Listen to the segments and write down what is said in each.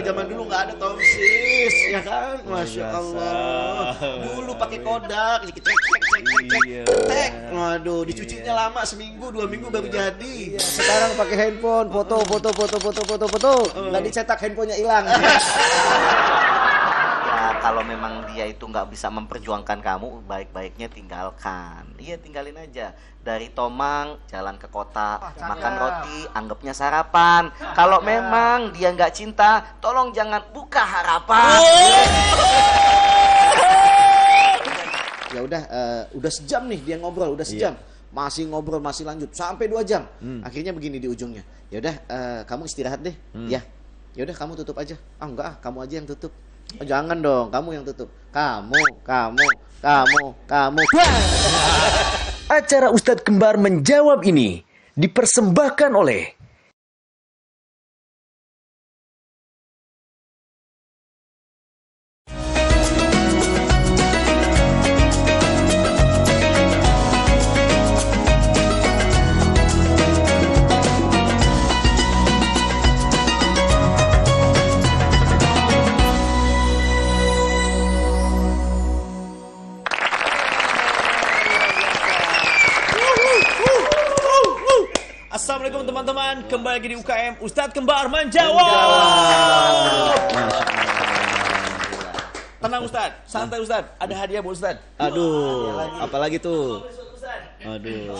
zaman dulu nggak ada tongsis, ya kan? Masya Allah. Dulu pakai Kodak, cek. Waduh, dicucinya lama, seminggu, 2 minggu baru jadi. Sekarang pakai handphone, foto. Nggak dicetak, handphonenya hilang. Ya kalau memang dia itu nggak bisa memperjuangkan kamu, baik-baiknya tinggalkan. Iya, tinggalin aja. Dari Tomang jalan ke kota, makan roti, anggapnya sarapan. Kalau memang dia nggak cinta, tolong jangan buka harapan. Ya udah sejam nih dia ngobrol, udah sejam. Masih ngobrol, masih lanjut sampai 2 jam. Akhirnya begini di ujungnya. Ya udah, kamu istirahat deh. Ya udah kamu tutup aja. Enggak, kamu aja yang tutup. Oh, jangan dong, kamu yang tutup. Kamu. Acara Ustadz Kembar Menjawab ini dipersembahkan oleh Assalamualaikum teman-teman, kembali lagi di UKM Ustadz Kembar Menjawab. Tenang Ustadz, santai Ustadz, ada hadiah buat Ustadz. Aduh, apalagi tuh? Aduh.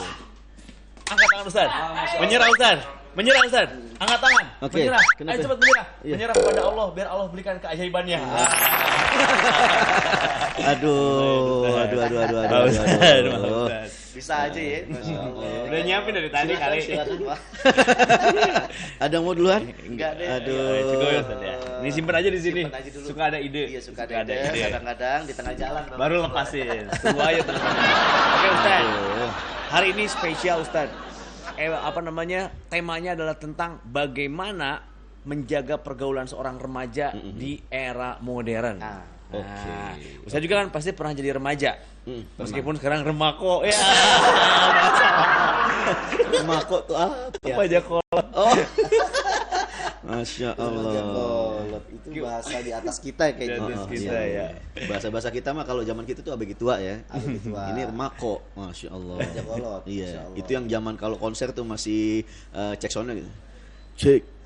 Angkat tangan Ustadz. Menyerah Ustadz. Menyerah Ustadz. Angkat tangan. Oke, Menyerah. kenapa? Ayo cepat menyerah. Iya. Menyerah kepada Allah biar Allah berikan keajaibannya. Aduh. Bisa aja ya. Udah nyiapin dari tadi kali. Silakan, Pak. Ada yang mau duluan? Enggak deh. Aduh. Cukup ya Ustadz ya. Ini simpen aja di sini. Simpen aja dulu. Suka ada ide. Iya, suka ada ide. Kadang-kadang di tengah jalan Baru lepasin. Tunggu aja teman-teman. Oke Ustadz. Hari ini spesial Ustadz. Temanya adalah tentang bagaimana menjaga pergaulan seorang remaja di era modern. Oke. Ustadz juga kan pasti pernah jadi remaja. Meskipun sekarang remako ya. Remako tuh apa? Remaja kolot. Oh. Masya Allah. Kolot itu bahasa di atas kita kayaknya. Di atas kita, ya. Bahasa-bahasa kita mah kalau zaman kita tuh abegi tua ya. Abegi tua. Ini remako, Masya Allah. Remaja kolot. Iya, Masya Allah. itu yang zaman kalau konser tuh masih cek soundnya gitu.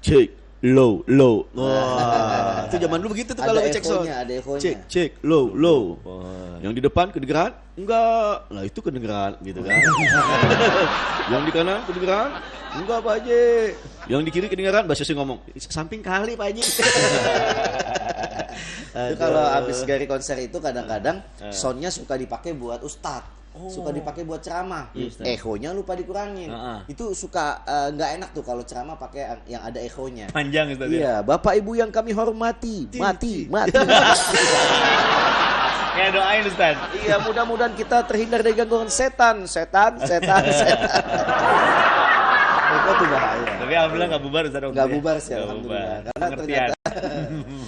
Cek, low. Wah, itu zaman dulu begitu tuh kalau cek sound. Ada echonya. Cek, low. Yang di depan kedengeran? Enggak. Nah, itu kedengeran gitu kan. Yang di kanan kedengeran? Enggak, Pak Haji. Yang di kiri kedengeran, Mbak Susi ngomong, samping kali, Pak Haji. Itu kalau habis dari konser itu kadang-kadang soundnya suka dipakai buat ustadz. Suka dipakai buat ceramah, echonya lupa dikurangin. Itu suka nggak enak tuh kalau ceramah pakai yang ada echonya. Panjang Ustadz. Iya, Bapak Ibu yang kami hormati, mati. Kayak doain Ustadz. Iya, mudah-mudahan kita terhindar dari gangguan setan. Itu tuh bahaya. Tapi alhamdulillah nggak bubar Ustadz. Nggak bubar sih, Nggak alhamdulillah. bubar.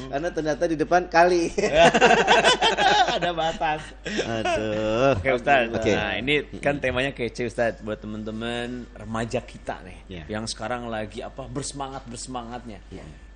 Karena ternyata di depan kali. Ada batas. Aduh. Oke Ustadz. Oke. Nah ini kan temanya kece Ustadz buat teman-teman remaja kita nih, yang sekarang lagi bersemangatnya.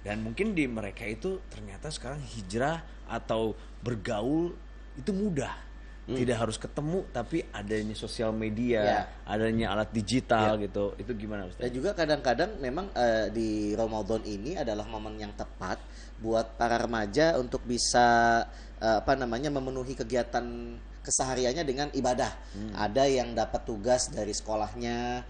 Dan mungkin di mereka itu ternyata sekarang hijrah atau bergaul itu mudah. Tidak harus ketemu, tapi adanya sosial media, adanya alat digital gitu. Itu gimana Ustaz? Dan juga kadang-kadang memang di Ramadan ini adalah momen yang tepat buat para remaja untuk bisa memenuhi kegiatan kesehariannya dengan ibadah. Ada yang dapat tugas dari sekolahnya,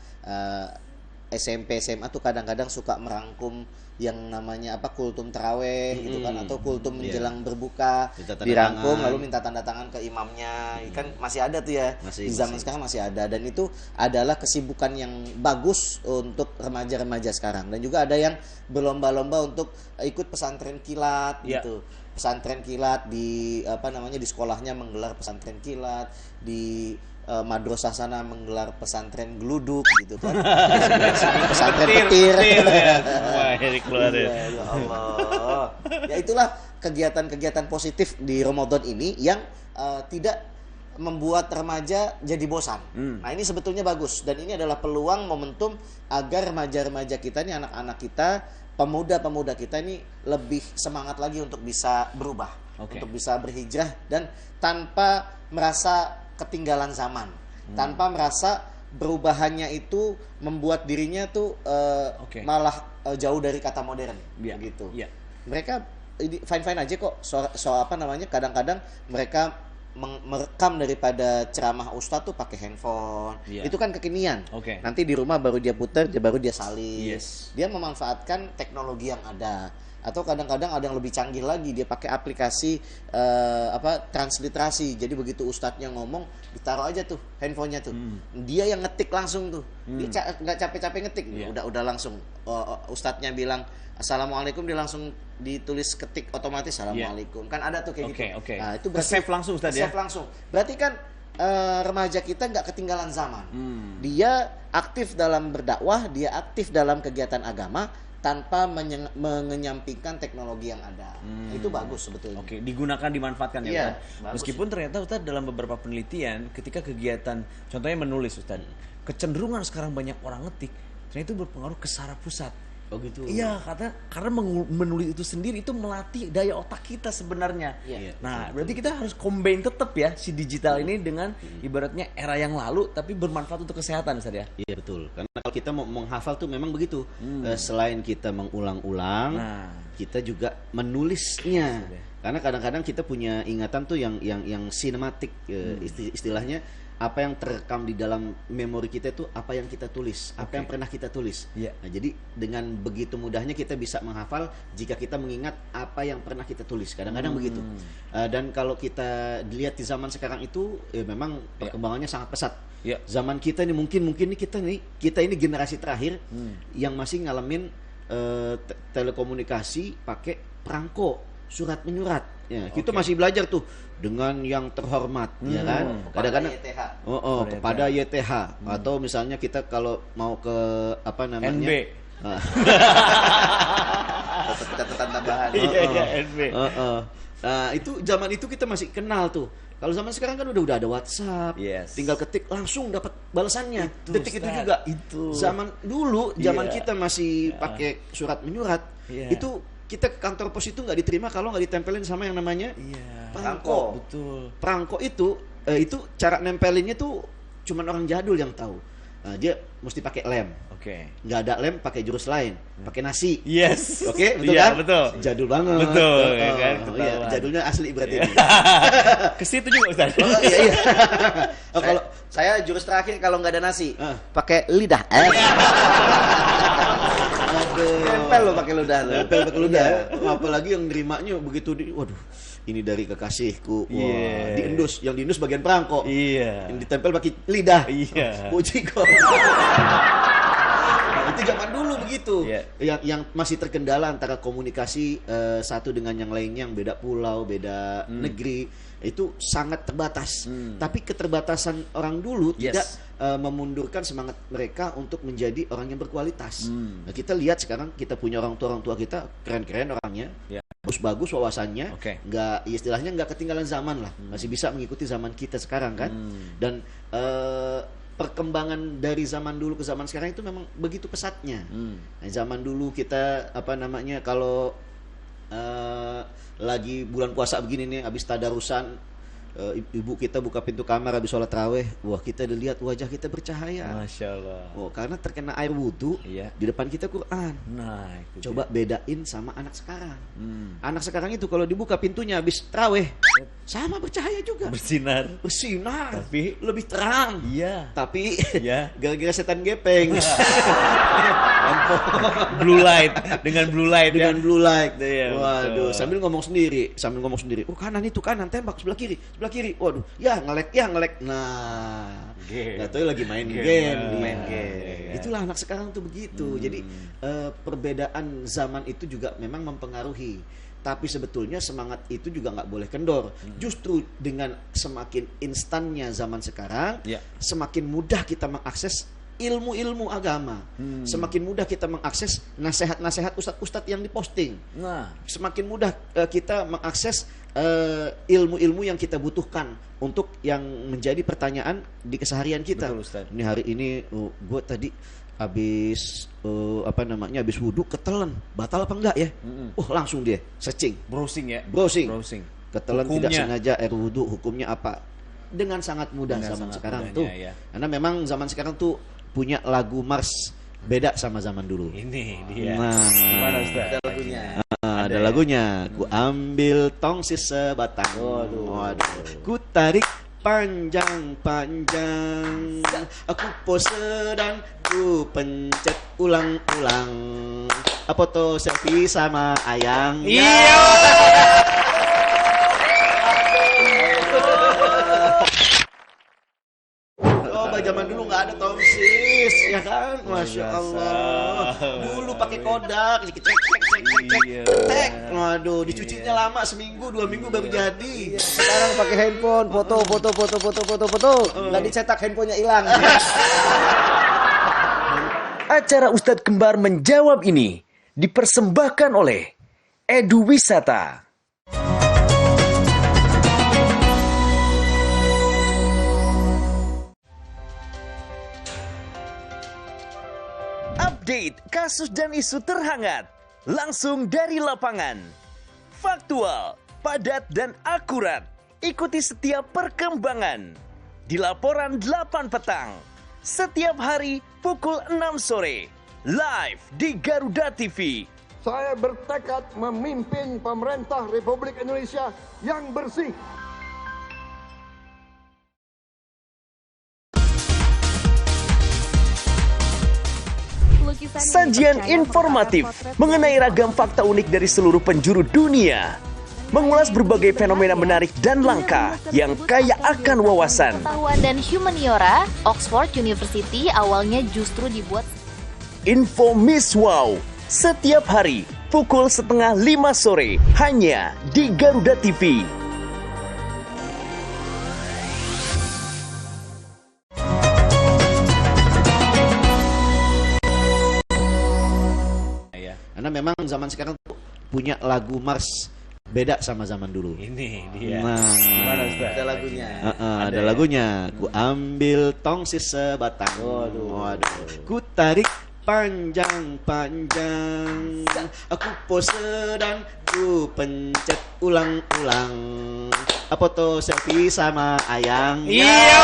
SMP, SMA tuh kadang-kadang suka merangkum yang namanya kultum taraweh gitu kan, atau kultum menjelang berbuka, dirangkum lalu minta tanda tangan ke imamnya. Kan masih ada tuh ya, di zaman sekarang masih ada, dan itu adalah kesibukan yang bagus untuk remaja-remaja sekarang. Dan juga ada yang berlomba-lomba untuk ikut pesantren kilat gitu. Pesantren kilat di di sekolahnya menggelar pesantren kilat, di madrasah sana menggelar pesantren geluduk gitu kan. Pesantren petir. Wah, ini keluar ya. Ya Allah. Ya itulah kegiatan-kegiatan positif di Ramadan ini yang tidak membuat remaja jadi bosan. Nah, ini sebetulnya bagus, dan ini adalah peluang momentum agar remaja-remaja kita nih, anak-anak kita pemuda-pemuda kita ini lebih semangat lagi untuk bisa berubah, untuk bisa berhijrah dan tanpa merasa ketinggalan zaman, tanpa merasa perubahannya itu membuat dirinya tuh malah jauh dari kata modern, gitu. Mereka fine-fine aja kok. Kadang-kadang mereka merekam daripada ceramah ustadz tuh pakai handphone. Itu kan kekinian. Nanti di rumah baru dia putar, baru dia salin. Dia memanfaatkan teknologi yang ada. Atau kadang-kadang ada yang lebih canggih lagi, dia pakai aplikasi transliterasi. Jadi begitu ustadznya ngomong, ditaruh aja tuh handphonenya tuh. Dia yang ngetik langsung tuh. Dia nggak capek-capek ngetik. Udah langsung. Ustadznya bilang assalamualaikum, dia langsung ditulis ketik otomatis assalamualaikum. Kan ada tuh kayak gitu. Nah, itu save langsung Ustaz ya. Save langsung. Berarti kan remaja kita nggak ketinggalan zaman. Dia aktif dalam berdakwah, dia aktif dalam kegiatan agama tanpa mengenyampingkan teknologi yang ada. Itu bagus sebetulnya. Digunakan, dimanfaatkan ya Ustaz. Meskipun ternyata Ustaz dalam beberapa penelitian ketika kegiatan contohnya menulis Ustaz, kecenderungan sekarang banyak orang ngetik, ternyata itu berpengaruh ke saraf pusat. Oh gitu. Iya, karena menulis itu sendiri itu melatih daya otak kita sebenarnya. Nah, berarti kita harus combine tetap ya si digital ini dengan ibaratnya era yang lalu tapi bermanfaat untuk kesehatan Ustaz ya. Iya betul. Karena kalau kita mau menghafal tuh memang begitu. Selain kita mengulang-ulang, kita juga menulisnya. Karena kadang-kadang kita punya ingatan tuh yang sinematik, istilahnya apa yang terekam di dalam memori kita itu apa yang kita tulis, apa yang pernah kita tulis. Nah, jadi dengan begitu mudahnya kita bisa menghafal jika kita mengingat apa yang pernah kita tulis. Kadang-kadang begitu. Dan kalau kita dilihat di zaman sekarang itu memang perkembangannya sangat pesat. Zaman kita ini mungkin kita ini generasi terakhir yang masih ngalamin telekomunikasi pakai perangko, surat menyurat. Kita masih belajar tuh dengan yang terhormat, ya kan? Kadang-kadang kepada YTH atau misalnya kita kalau mau ke NB. Catatan tambahan. NB. Nah, itu zaman itu kita masih kenal tuh. Kalau zaman sekarang kan udah ada WhatsApp, tinggal ketik langsung dapat balasannya. Detik itu juga. Zaman dulu, kita masih pakai surat menyurat. Itu kita ke kantor pos itu nggak diterima kalau nggak ditempelin sama yang namanya perangko. Betul. Perangko itu cara nempelinnya tuh cuman orang jadul yang tahu. Dia mesti pakai lem. Nggak ada lem, pakai jurus lain, pakai nasi. Betul kan? Betul. Jadul banget. Betul. Kan? Jadulnya asli berarti. Ke situ juga Ustaz. Iya. Kalau saya jurus terakhir kalau nggak ada nasi, pakai lidah. Nempel lo pakai ludah. Apalagi yang nerimanya begitu waduh, ini dari kekasihku. Wah, diendus, yang diendus bagian perangko. Yang ditempel pakai lidah. Puji kok. Itu zaman dulu begitu. Yang masih terkendala antara komunikasi satu dengan yang lainnya, yang beda pulau, beda negeri, itu sangat terbatas. Tapi keterbatasan orang dulu tidak memundurkan semangat mereka untuk menjadi orang yang berkualitas. Nah, kita lihat sekarang kita punya orang tua kita keren-keren orangnya, bagus-bagus wawasannya, nggak istilahnya nggak ketinggalan zaman lah, masih bisa mengikuti zaman kita sekarang kan. Dan perkembangan dari zaman dulu ke zaman sekarang itu memang begitu pesatnya. Nah, zaman dulu kita kalau lagi bulan puasa begini nih, habis tadarusan, ibu kita buka pintu kamar habis sholat raweh, wah kita dilihat wajah kita bercahaya. Masya Allah. Karena terkena air wudhu, di depan kita Quran. Nah, coba bedain sama anak sekarang. Anak sekarang itu kalau dibuka pintunya habis raweh, sama bercahaya juga. Bersinar. Tapi lebih terang. Tapi gara-gara setan gepeng. Blue light. Dengan blue light. Waduh, sambil ngomong sendiri. Oh, kanan itu kanan, tembak sebelah kiri. Waduh, ngelek. Nah, nggak tahu lagi main game. Itulah anak sekarang tuh begitu. Jadi perbedaan zaman itu juga memang mempengaruhi. Tapi sebetulnya semangat itu juga nggak boleh kendor. Justru dengan semakin instannya zaman sekarang, semakin mudah kita mengakses ilmu-ilmu agama. Semakin mudah kita mengakses nasihat-nasihat ustadz-ustadz yang diposting. Semakin mudah kita mengakses ilmu-ilmu yang kita butuhkan untuk yang menjadi pertanyaan di keseharian kita. Betul, Ustaz. Ini hari ini gue tadi habis habis wudhu ketelan, batal apa enggak ya? Langsung dia searching, Browsing ya. browsing. Browsing. Ketelan tidak Hukumnya. sengaja air wudhu, hukumnya apa? Dengan sangat mudah Dengan zaman sangat sekarang mudahnya, tuh. ya. Karena memang zaman sekarang tuh punya lagu Mars beda sama zaman dulu. Ini dia. Nah. Gimana Ustaz? Ada lagunya. Ada lagunya. Ku ambil tongsis sebatang. Waduh. Ku tarik panjang-panjang. Aku pose dan ku pencet ulang-ulang. Foto selfie sama ayang. Iya. Coba zaman dulu nggak ada tongsis, ya kan? Masya Allah. Dulu pakai kodak, Iya. tek. Waduh, dicucinya lama, seminggu, 2 minggu baru jadi. Sekarang pakai handphone, foto. Nggak dicetak, handphonenya hilang. Acara Ustadz Kembar menjawab ini dipersembahkan oleh Edu Wisata. Update kasus dan isu terhangat langsung dari lapangan. Faktual, padat dan akurat. Ikuti setiap perkembangan di laporan 8 petang. Setiap hari pukul 6 sore. Live di Garuda TV. Saya bertekad memimpin pemerintah Republik Indonesia yang bersih. Sajian informatif mengenai ragam fakta unik dari seluruh penjuru dunia. Mengulas berbagai fenomena menarik dan langka yang kaya akan wawasan. Pengetahuan dan humaniora, Oxford University awalnya justru dibuat Info Miss Wow setiap hari pukul 4:30 sore hanya di Garuda TV. Karena memang zaman sekarang tuh punya lagu Mars beda sama zaman dulu. Ini dia. Nah. Gimana Ustaz? Ada lagunya. Ada lagunya. Ku ambil tongsis sebatang. Waduh. Ku tarik panjang-panjang. Aku pose dan ku pencet ulang-ulang. Foto selfie sama ayang. Iya.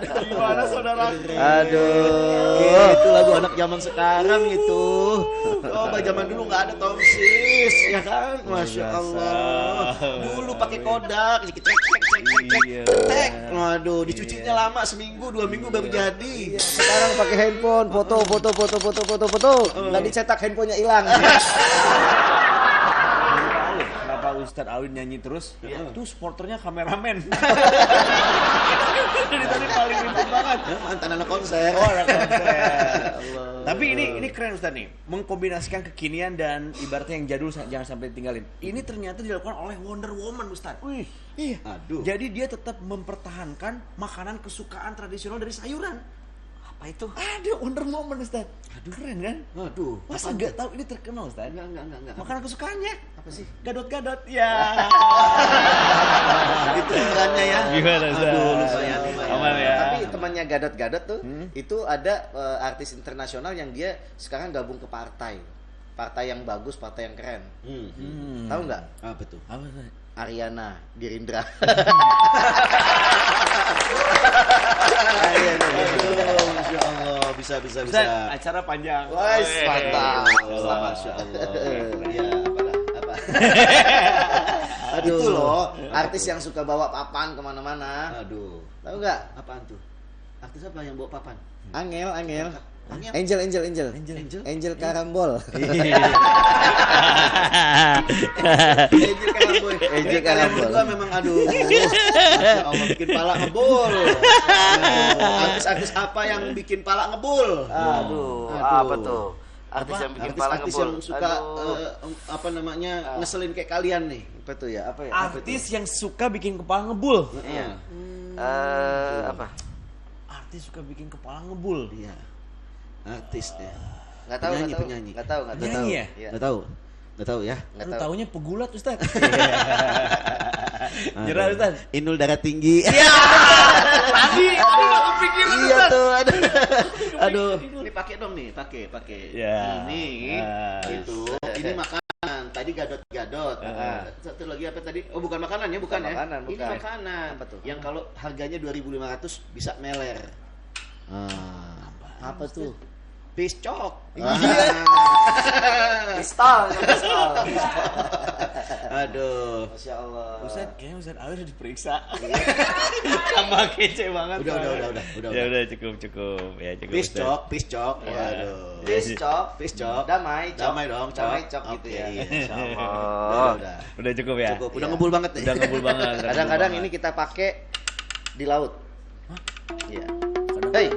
Gimana saudara? Aduh. Itu lagu anak zaman sekarang itu. Coba zaman dulu nggak ada tongsis, ya kan? Masya Allah. Dulu pakai kodak, tek. Waduh, dicucinya lama, seminggu, 2 minggu baru jadi. Sekarang pakai handphone, foto. Nggak dicetak, handphonenya hilang. Kenapa Ustadz Awin nyanyi terus? Tuh supporternya kameramen. Dari tadi paling ribet banget. Mantan anak konser. Oh, anak konser. Tapi ini keren Ustadz nih, mengkombinasikan kekinian dan ibaratnya yang jadul jangan sampai tinggalin. Ini ternyata dilakukan oleh Wonder Woman Ustadz. Iya. Aduh. Jadi dia tetap mempertahankan makanan kesukaan tradisional dari sayuran. Apa itu? Ada Wonder Woman Ustadz. Aduh keren kan? Aduh. Masa nggak tahu ini terkenal Ustadz? Enggak. Makanan kesukaannya Apa sih? Gadot-gadot. Ya. Itu ikannya ya. Gimana Ustadz? Aduh, lumayan. Aman ya. Tapi temannya Gadot tuh, itu ada artis internasional yang dia sekarang gabung ke partai yang bagus, partai yang keren. Tahu nggak? Apa tuh? Apa Ustadz? Ariana Gerindra. Aduh, Masya Allah, bisa. Ustadz, acara panjang. Wah, mantap. Masya Allah. Ya, apa? Itu loh, artis yang suka bawa papan kemana-mana. Aduh. Tahu nggak? Apaan tuh? Artis apa yang bawa papan? Angel. Angel? Angel Karambol. Angel Karambol. Gua memang aduh. Masya Allah, bikin pala ngebul. Artis apa yang bikin pala ngebul? Aduh, apa tuh? Artis yang bikin pala Artis ngebul. yang suka ngeselin kayak kalian nih. Apa tuh ya? Apa ya? Artis yang suka bikin kepala ngebul. Iya. Apa? Artis suka bikin kepala ngebul. Iya. Artis deh. Nggak tahu. Penyanyi. Nggak tahu. Penyanyi ya? Iya. Nggak tahu ya. Nggak Lu tahu. taunya pegulat Ustadz. Nyerah Ustaz. Inul darah tinggi. Ya. Tadi kepikiran Iya Ustaz. tuh, aduh. Ini pakai dong nih, pakai. Ya. Ini, itu, ini makanan. Tadi gadot. Satu lagi apa tadi? Oh, bukan makanan ya, bukan ya? Makanan, Ini bukan. makanan. Apa tuh? Yang kalau harganya 2.500 bisa meler. Apa tuh? Piscok. Pistol. Aduh. Masya Allah. Ustaz, kayaknya Ustaz Awi udah diperiksa. Sama kece banget. Udah. Ya udah cukup. Ya cukup. Ustaz. Piscok. Ya. Waduh. Piscok. Damai dong, Damai cok gitu ya. Iya. Insyaallah. Udah cukup ya. Cukup. Udah ngebul banget nih. Udah ngebul banget. Kadang-kadang ini kita pakai di laut. Iya. Hei.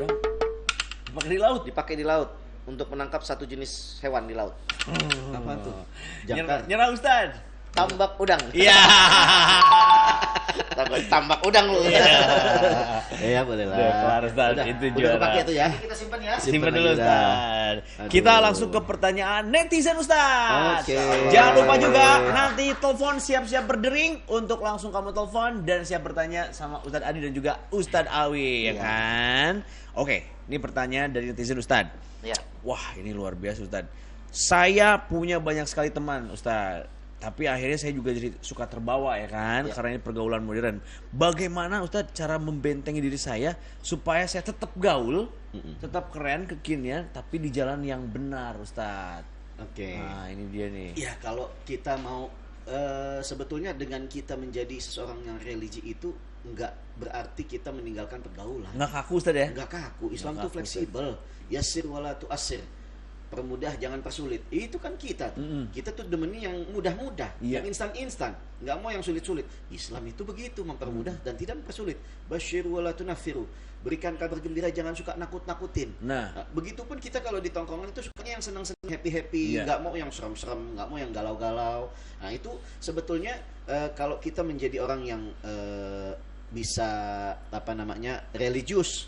Dipakai di laut untuk menangkap satu jenis hewan di laut. Apa tuh? Nyerah Ustaz. Tambak udang. Iya. Tambak udang lu. Iya, boleh lah. Udah kelar Ustaz. Itu Udah juara. kepake tuh ya. Kita simpan ya. Simpan dulu aja dah. Ustaz. Aduh. Kita langsung ke pertanyaan netizen Ustaz. Oke. Jangan lupa juga nanti telepon siap-siap berdering untuk langsung kamu telepon dan siap bertanya sama Ustadz Adi dan juga Ustadz Awi ya kan. Oke, ini pertanyaan dari netizen Ustadz. Iya. Wah, ini luar biasa Ustadz. Saya punya banyak sekali teman Ustadz, tapi akhirnya saya juga jadi suka terbawa ya kan, karena ini pergaulan modern. Bagaimana Ustadz cara membentengi diri saya supaya saya tetap gaul, tetap keren, kekinian, tapi di jalan yang benar Ustadz? Oke. Nah ini dia nih. Ya, kalau kita mau sebetulnya dengan kita menjadi seseorang yang religi itu enggak berarti kita meninggalkan pergaulan. Nggak kaku Ustadz ya? Enggak kaku. Islam Nggak tuh kaku, fleksibel. Yasir wala tu'asir. Permudah jangan persulit. Itu kan kita tuh. Kita tuh demennya yang mudah-mudah, Iya. yang instan-instan. Nggak mau yang sulit-sulit. Islam itu begitu, mempermudah dan tidak mempersulit. Basyir wala tunafiru. Berikan kabar gembira, jangan suka nakut-nakutin. Nah. Begitupun kita kalau di tongkrongan itu sukanya yang senang-senang, happy-happy, Iya. nggak mau yang serem-serem, nggak mau yang galau-galau. Nah, itu sebetulnya kalau kita menjadi orang yang bisa religius,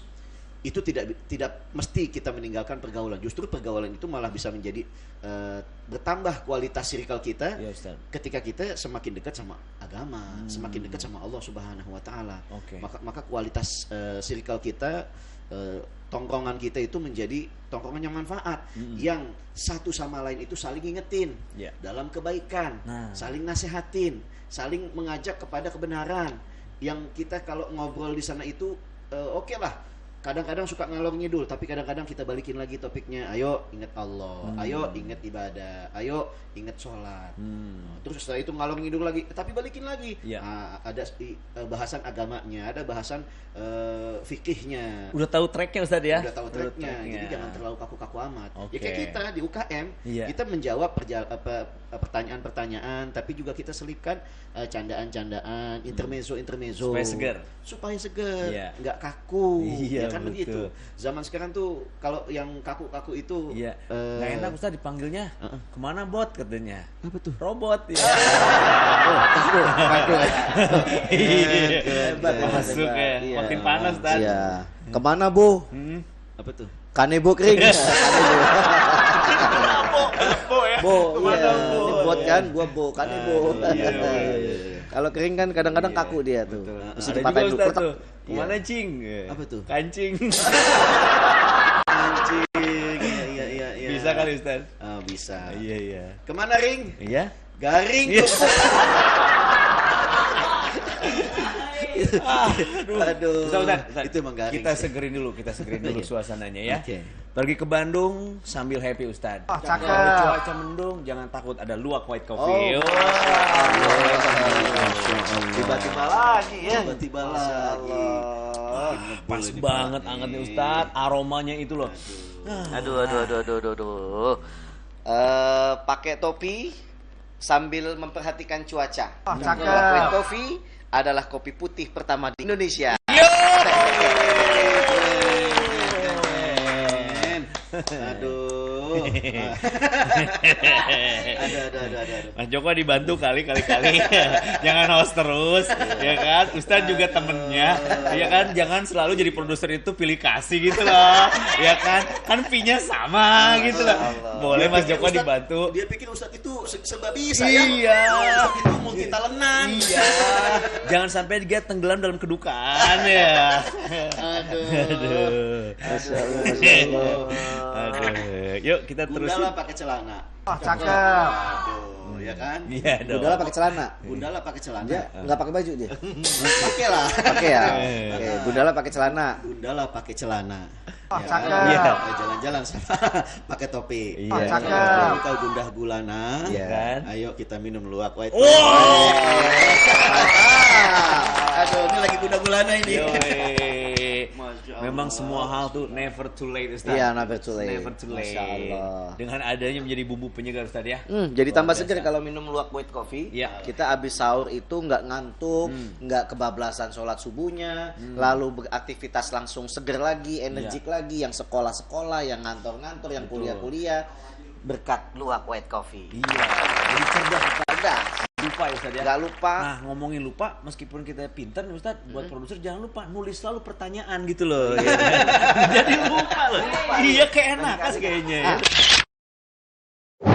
itu tidak mesti kita meninggalkan pergaulan. Justru pergaulan itu malah bisa menjadi bertambah kualitas circle kita. Iya, Ustaz. Ketika kita semakin dekat sama agama, semakin dekat sama Allah Subhanahu wa taala. Oke. Maka kualitas circle kita, tongkrongan kita itu menjadi tongkrongan yang manfaat, yang satu sama lain itu saling ingetin Iya. dalam kebaikan, Nah. saling nasehatin, saling mengajak kepada kebenaran. Yang kita kalau ngobrol di sana itu oke lah. Kadang-kadang suka ngalor ngidul, tapi kadang-kadang kita balikin lagi topiknya. Ayo ingat Allah, ayo ingat ibadah, ayo ingat sholat. Terus setelah itu ngalor ngidul lagi, tapi balikin lagi. Iya. Ada bahasan agamanya, ada bahasan fikihnya. Udah tahu tracknya Ustadz ya? Udah tahu tracknya, jadi jangan terlalu kaku-kaku amat. Oke. Ya kayak kita di UKM, Iya. kita menjawab pertanyaan-pertanyaan, tapi juga kita selipkan candaan-candaan, intermezzo. Supaya seger. Supaya seger, Iya. nggak kaku. Iya, Ya kan betul. begitu. Zaman sekarang tuh kalau yang kaku-kaku itu Iya. Nggak enak Ustadz dipanggilnya. Kemana bot katanya? apa tuh? Robot ya. Kaku. Hebat, masuk ya. Iya. Makin panas Ustadz. Iya. Kemana Bu? Apa tuh? Kanebo kering. Bo ya. Bo, Kemana, iya. Bo? Ini buat kan, gua Bo, kanebo. Iya. Kalau kering kan kadang-kadang kaku dia tuh. Mesti Ada juga dipatahin dulu. Ustadz Ketek. tuh. Kemana cing? Apa tuh? Kancing. Anjing. Iya. Bisa kali Ustadz? Oh, bisa. Iya. Kemana Ring? Iya. Garing. Iya. Aduh. Ustadz. Itu emang garing. Kita segerin dulu suasananya ya. Oke. Pergi ke Bandung sambil happy Ustadz. cakep. Kalau cuaca mendung jangan takut, ada luwak white coffee. Oh. Tiba-tiba lagi ya. Tiba-tiba lagi. Pas banget angetnya Ustadz, aromanya itu loh. Aduh. Pakai topi sambil memperhatikan cuaca. cakep. White Coffee adalah kopi putih pertama di Indonesia. Aduh. Aduh. Mas Joko dibantu kali. Jangan host terus, ya kan? Ustadz juga temennya, ya kan? Jangan selalu jadi produser itu pilih kasih gitu loh, ya kan? Kan fee-nya sama gitu loh. Boleh Mas Joko dibantu. Dia pikir Ustadz itu serba bisa ya. Iya. Ustadz itu multi talentan. Iya. Jangan sampai dia tenggelam dalam kedukaan ya. Aduh. Masya Allah. Aduh. Yuk kita terusin. Gundala pakai celana. Oh, cakep. Aduh, ya kan? Iya dong. Gundala pakai celana. Gundala pakai celana. Dia nggak pakai baju dia. Pakai lah. Pakai ya. Oke, Gundala pakai celana. Gundala pakai celana. Oh, Ya cakep. kan? Iya. Jalan-jalan sama pakai topi. Iya. Oh, cakep. Kau gundah gulana. Iya kan? Ayo kita minum luwak white. Oh. Aduh, ini lagi gundah gulana ini. Yoi. Masya Allah. Memang semua hal tuh never too late Ustaz. Iya, never too late. Never too late. Masya Allah. Dengan adanya menjadi bumbu penyegar Ustaz ya. Jadi tambah Luar seger biasa. kalau minum luwak white coffee. Iya. Kita habis sahur itu nggak ngantuk, nggak kebablasan sholat subuhnya, lalu beraktivitas langsung seger lagi, energik lagi. Yang sekolah-sekolah, yang ngantor-ngantor, yang kuliah-kuliah, berkat Luwak white coffee. Iya. Jadi cerdas Ustaz. cerdas. Lupa ya Ustaz ya. Nggak lupa. Nah ngomongin lupa, meskipun kita pintar nih Ustaz, buat produser jangan lupa nulis selalu pertanyaan gitu loh. Ya. Jadi lupa loh. Iya keenakan kayaknya.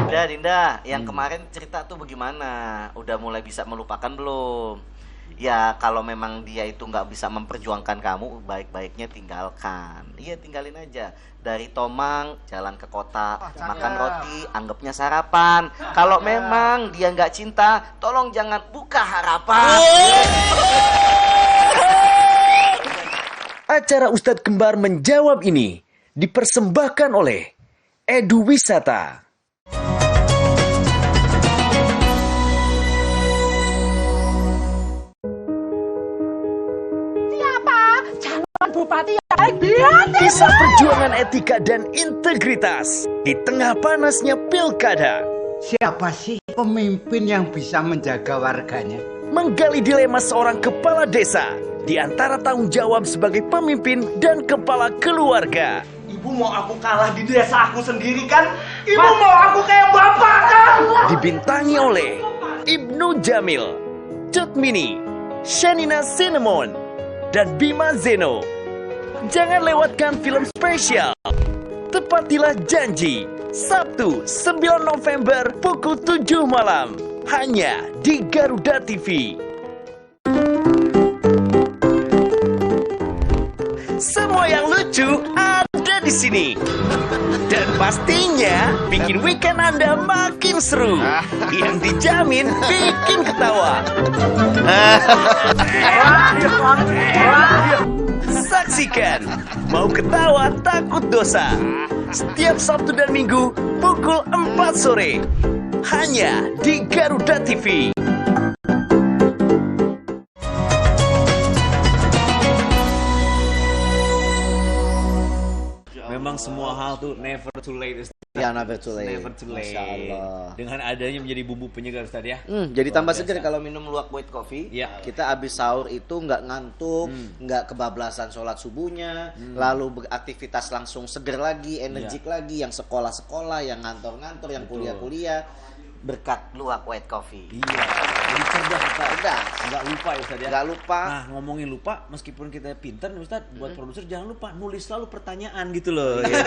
Ya. Dinda, yang kemarin cerita tuh bagaimana? Udah mulai bisa melupakan belum? Ya kalau memang dia itu nggak bisa memperjuangkan kamu, baik-baiknya tinggalkan. Iya tinggalin aja. Dari Tomang jalan ke kota, makan roti, anggapnya sarapan. Kalau memang dia nggak cinta, tolong jangan buka harapan. Acara Ustadz Kembar menjawab ini dipersembahkan oleh Edu Wisata. Kisah perjuangan etika dan integritas di tengah panasnya pilkada. Siapa sih pemimpin yang bisa menjaga warganya? Menggali dilema seorang kepala desa di antara tanggung jawab sebagai pemimpin dan kepala keluarga. Ibu mau aku kalah di desa aku sendiri kan? Ibu mau aku kayak bapak kan? Dibintangi oleh Ibnu Jamil, Cut Mini, Shanina Cinnamon, dan Bima Zeno. Jangan lewatkan film spesial Tepatilah Janji, Sabtu 9 November pukul 7 malam hanya di Garuda TV. Semua yang lucu ada di sini. Dan pastinya bikin weekend Anda makin seru. Yang dijamin bikin ketawa. Saksikan Mau Ketawa Takut Dosa setiap Sabtu dan Minggu pukul 4 sore hanya di Garuda TV. Memang semua hal tuh never too late Ustaz. Ya, never too late. Never too late. Masya Allah. Dengan adanya menjadi bumbu penyegar Ustaz ya. Jadi tambah Luar seger biasa. kalau minum luwak white coffee. Iya. Kita habis sahur itu nggak ngantuk, nggak kebablasan sholat subuhnya, lalu beraktivitas langsung seger lagi, energik lagi. Yang sekolah-sekolah, yang ngantor-ngantor, yang kuliah-kuliah, berkat Luwak white coffee. Iya. Jadi cerdas Ustaz. cerdas. Nggak lupa ya Ustaz ya. Nggak lupa. Nah ngomongin lupa, meskipun kita pintar nih Ustaz, buat produser jangan lupa nulis selalu pertanyaan gitu loh. Ya.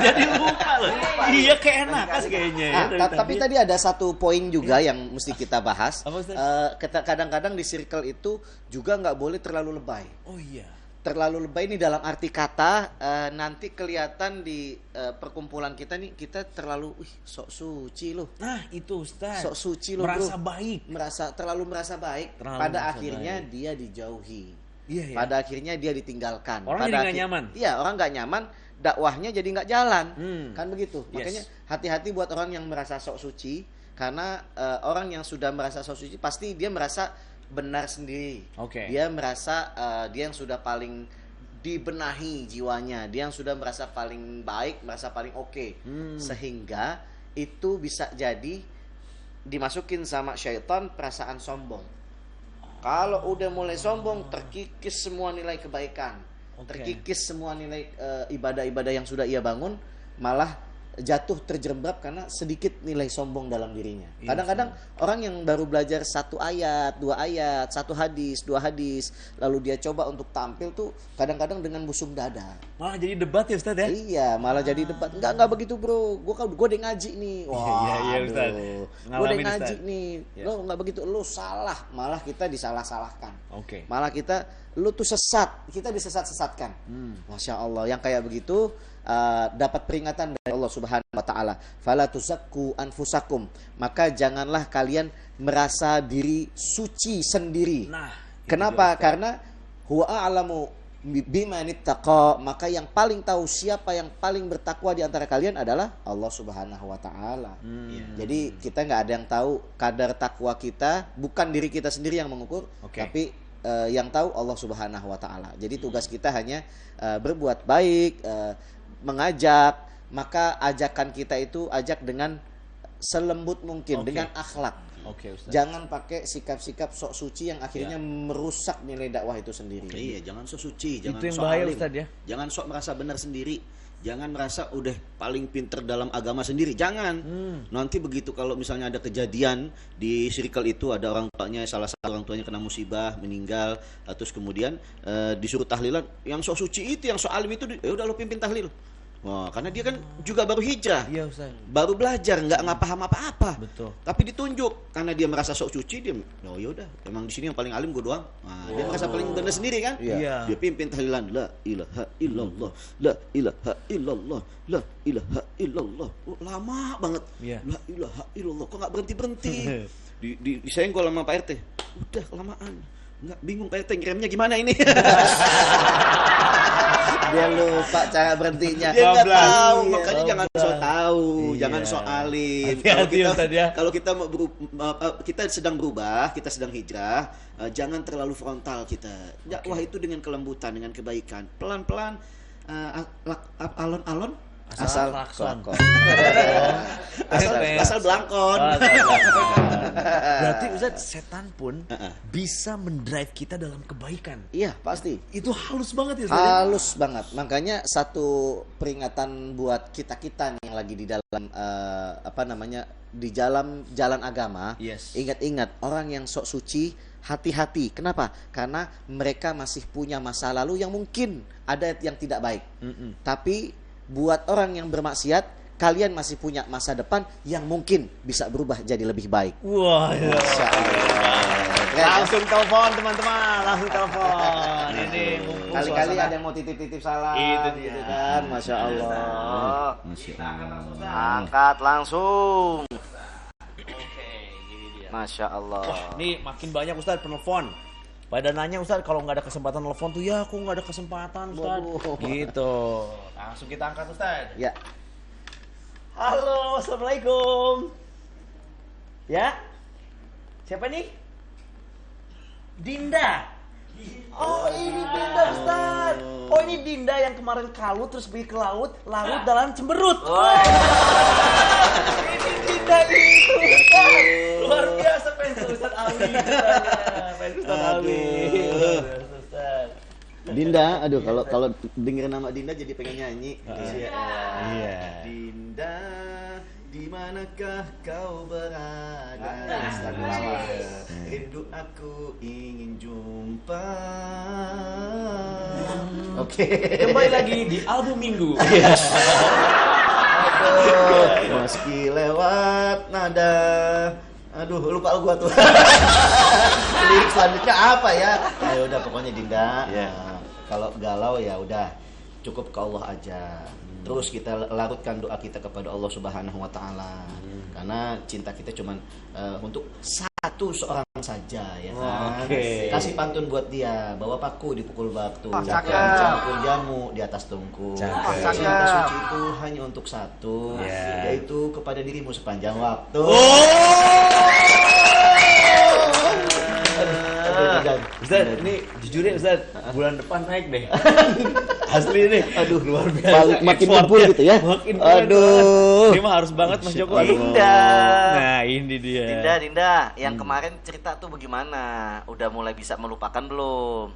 Jadi lupa loh. Iya keenakan kayaknya. Ya, dari Tapi tadi ada satu poin juga yang mesti kita bahas. Apa, Ustaz? Kadang-kadang di circle itu juga nggak boleh terlalu lebay. Oh iya. Terlalu lebay ini dalam arti kata nanti kelihatan di perkumpulan kita nih, kita terlalu sok suci loh. Nah itu Ustaz. Sok suci loh, merasa bro. baik. Terlalu merasa baik. Terlalu Pada merasa akhirnya baik. dia dijauhi. Iya ya. Pada akhirnya dia ditinggalkan. Orang Pada jadi nggak nyaman. Iya, orang nggak nyaman. Dakwahnya jadi nggak jalan. Kan begitu. Yes. Makanya hati-hati buat orang yang merasa sok suci. Karena orang yang sudah merasa sok suci pasti dia merasa benar sendiri. Oke. Dia merasa dia yang sudah paling dibenahi jiwanya, dia yang sudah merasa paling baik, merasa paling oke. Sehingga itu bisa jadi dimasukin sama syaitan perasaan sombong. Kalau udah mulai sombong, terkikis semua nilai kebaikan, Oke. terkikis semua nilai ibadah-ibadah yang sudah ia bangun, malah jatuh terjerembab karena sedikit nilai sombong dalam dirinya. Kadang-kadang orang yang baru belajar 1 ayat, 2 ayat, 1 hadis, 2 hadis, lalu dia coba untuk tampil tuh kadang-kadang dengan busung dada. Malah jadi debat ya Ustaz ya? Iya, malah jadi debat. Enggak begitu, Bro. Gua udah ngaji nih. Wah, iya Ustaz. Gua udah ngaji nih. Lo enggak begitu, lo salah. Malah kita disalah-salahkan. Oke. Malah lu tuh sesat. Kita disesat-sesatkan. Masya Allah, yang kayak begitu dapat peringatan dari Allah Subhanahu wa taala. Fala tuzakku anfusakum. Maka janganlah kalian merasa diri suci sendiri. Nah, kenapa? Karena huwa a'lamu bimanittaqa, maka yang paling tahu siapa yang paling bertakwa di antara kalian adalah Allah Subhanahu wa taala. Jadi kita nggak ada yang tahu kadar takwa kita, bukan diri kita sendiri yang mengukur, tapi yang tahu Allah Subhanahu wa taala. Jadi tugas kita hanya berbuat baik, mengajak, maka ajakan kita itu ajak dengan selembut mungkin, dengan akhlak. Jangan pakai sikap-sikap sok suci yang akhirnya merusak nilai dakwah itu sendiri. Iya, jangan sok suci, jangan itu yang sok bahaya alim. Ustaz ya. Jangan sok merasa benar sendiri. Jangan merasa udah paling pinter dalam agama sendiri. Jangan. Nanti begitu kalau misalnya ada kejadian di circle itu, ada orang tuanya, salah satu orang tuanya kena musibah, meninggal, terus kemudian disuruh tahlilan, yang sok suci itu, yang sok alim itu, ya udah lo pimpin tahlil. Wah, karena dia kan juga baru hijrah, baru belajar, nggak paham apa-apa. Betul. Tapi ditunjuk karena dia merasa sok suci, dia, oh yaudah, emang di sini yang paling alim gue doang. Nah, dia merasa paling benar sendiri kan? Iya. Dia pimpin tahlilan, la ilaha illallah, la ilaha illallah, la ilaha illallah. Oh, lama banget. La ilaha illallah, kok nggak berhenti? Disenggol sama Pak RT. Udah kelamaan. Nggak, bingung Pak RT ngeremnya gimana ini? Dia lupa cara berhentinya. Dia nggak tahu, makanya jangan sok tahu, jangan sok alim. Kalau kita mau kita sedang berubah, kita sedang hijrah, jangan terlalu frontal kita. Dakwah itu dengan kelembutan, dengan kebaikan, pelan-pelan, alon-alon, asal belangkon. Asal belangkon. Berarti Ustaz, setan pun bisa mendrive kita dalam kebaikan. Iya, pasti. Itu halus banget ya Ustaz. Halus banget. Makanya satu peringatan buat kita-kita nih yang lagi di dalam di jalan agama. Ingat-ingat, orang yang sok suci, hati-hati. Kenapa? Karena mereka masih punya masa lalu yang mungkin ada yang tidak baik. Tapi buat orang yang bermaksiat, kalian masih punya masa depan yang mungkin bisa berubah jadi lebih baik. Wah, Masya Allah. Langsung telepon teman-teman, langsung telepon. Ini kali-kali ada yang mau titip-titip salam. Gitu kan, Masya Allah. Angkat langsung. Masya Allah. Wah, nih makin banyak Ustaz penelpon. Pada nanya Ustaz, kalau nggak ada kesempatan telepon tuh, ya aku nggak ada kesempatan Ustaz. Gitu. Langsung kita angkat Ustaz. Ya. Halo, assalamualaikum. Ya, siapa nih? Dinda. Oh, ini Dinda Ustaz. Oh, ini Dinda yang kemarin kalut terus pergi ke laut, larut dalam cemberut. Ini Dinda itu Ustaz. Luar biasa fans Ustaz Ali. Fans Ustaz Ali. Dinda, aduh kalau denger nama Dinda jadi pengen nyanyi. Iya. Dinda, di manakah kau berada? Rindu aku ingin jumpa. Oke. Kembali lagi di album Minggu. Meski lewat nada. Aduh, lupa gua tuh. Lirik selanjutnya apa ya? Ya udah pokoknya Dinda. Kalau galau ya udah cukup ke Allah aja. Terus kita larutkan doa kita kepada Allah Subhanahu wa taala. Karena cinta kita cuman untuk seorang saja ya kan. Kasih pantun buat dia, bawa paku dipukul batu, campur jamu di atas tungku. Cinta suci itu hanya untuk satu, yaitu kepada dirimu sepanjang waktu. Ustaz, ini jujur ya Ustaz, bulan depan naik deh. Asli nih. Aduh, luar biasa. Makin ngumpul gitu ya. Makin aduh. Ini mah harus banget Mas Joko. Dinda. Nah, ini dia. Dinda, yang kemarin cerita tuh bagaimana? Udah mulai bisa melupakan belum?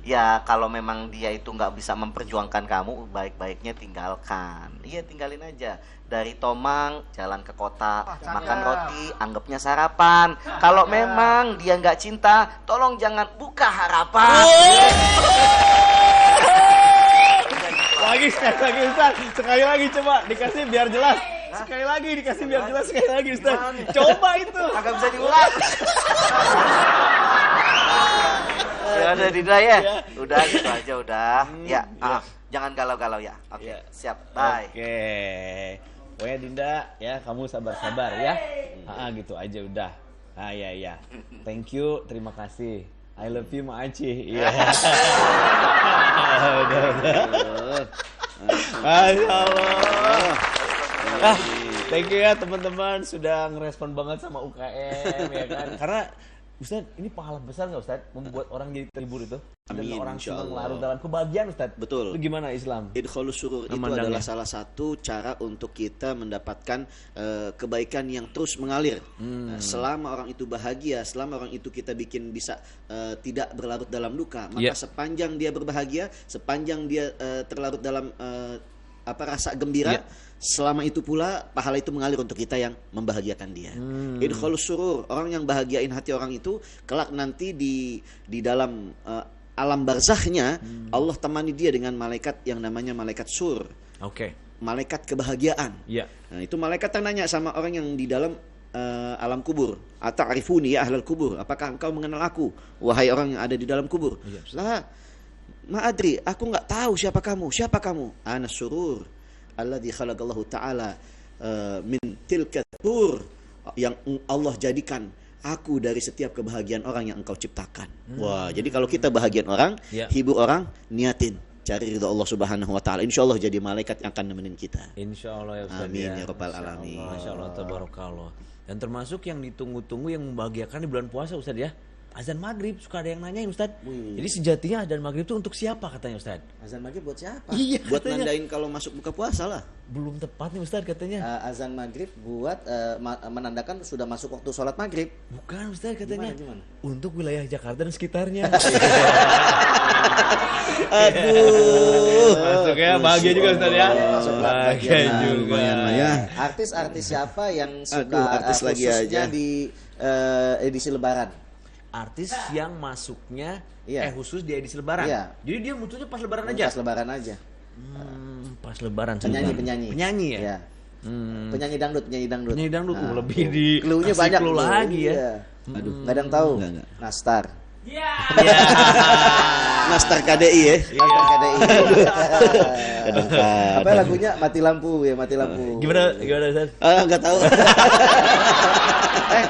Ya kalau memang dia itu nggak bisa memperjuangkan kamu, baik-baiknya tinggalkan. Iya, tinggalin aja. Dari Tomang jalan ke kota, makan roti, anggapnya sarapan. Kalau memang dia nggak cinta, tolong jangan buka harapan. Lagi sekali lagi Ustaz, sekali lagi coba dikasih biar jelas. Sekali lagi dikasih biar jelas, sekali lagi Ustaz. Coba itu. Agak bisa diulang. Ya udah Dinda ya. Udah gitu aja udah. Ya, jangan galau-galau ya. Oke, siap. Bye. Oke. Pokoknya Dinda ya, kamu sabar-sabar ya. Gitu aja udah. Ya. Thank you, terima kasih. I love you Ma Aci. Iya. Udah. Masya Allah. Thank you ya teman-teman sudah ngerespon banget sama UKM ya kan. Karena Ustaz, ini pahala besar nggak Ustaz membuat orang jadi terhibur itu? Amin, dan orang senang insyaallah. larut dalam kebahagiaan Ustaz. Betul. Itu gimana Islam? Idkhalus surur itu adalah salah satu cara untuk kita mendapatkan kebaikan yang terus mengalir. Selama orang itu bahagia, selama orang itu kita bikin bisa tidak berlarut dalam duka, maka sepanjang dia berbahagia, sepanjang dia terlarut dalam rasa gembira, selama itu pula pahala itu mengalir untuk kita yang membahagiakan dia. Idkhalus surur, orang yang bahagiain hati orang itu kelak nanti di dalam alam barzakhnya Allah temani dia dengan malaikat yang namanya malaikat sur. Malaikat kebahagiaan. Nah, itu malaikat nanya sama orang yang di dalam alam kubur, ata'rifuni ya ahlal kubur, apakah engkau mengenal aku wahai orang yang ada di dalam kubur? Lah, ma'adri, aku nggak tahu siapa kamu. Ana surur alladzi khalaqallahu ta'ala min tilka tur, yang Allah jadikan aku dari setiap kebahagiaan orang yang engkau ciptakan. Wah, jadi kalau kita bahagian orang, hibur orang, niatin cari ridha Allah Subhanahu wa taala. Insyaallah jadi malaikat yang akan nemenin kita. Insyaallah ya Ustaz. Amin ya rabbal alamin. Masyaallah tabarakallah. Dan termasuk yang ditunggu-tunggu yang membahagiakan di bulan puasa Ustaz ya. Azan maghrib, suka ada yang nanyain Ustaz. Jadi sejatinya azan maghrib itu untuk siapa katanya Ustaz? Azan maghrib buat siapa? Iya, buat katanya. nandain kalau masuk buka puasa lah. Belum tepat nih Ustaz katanya. Azan maghrib buat menandakan sudah masuk waktu sholat maghrib. Bukan Ustaz katanya. Gimana? Untuk wilayah Jakarta dan sekitarnya. Aduh. Masuk ya, bahagia juga Ustaz ya. Bahagia juga. Ya. Artis-artis siapa yang suka artis lagi khususnya aja. di edisi lebaran? Artis yang masuknya Iya. khusus di edisi lebaran. Iya. Jadi dia mutunya pas lebaran aja. Pas lebaran aja. Pas lebaran. Penyanyi ya. Iya. Penyanyi dangdut. Penyanyi dangdut lebih di clue-nya kasih banyak clue lagi ya. Iya. Aduh, nggak ada yang tahu. Nggak. Nastar. Nastar KDI ya. Nastar KDI. Kadang-kadang. Apa lagunya? Mati lampu ya, mati lampu. Gimana Ustaz? Nggak tahu.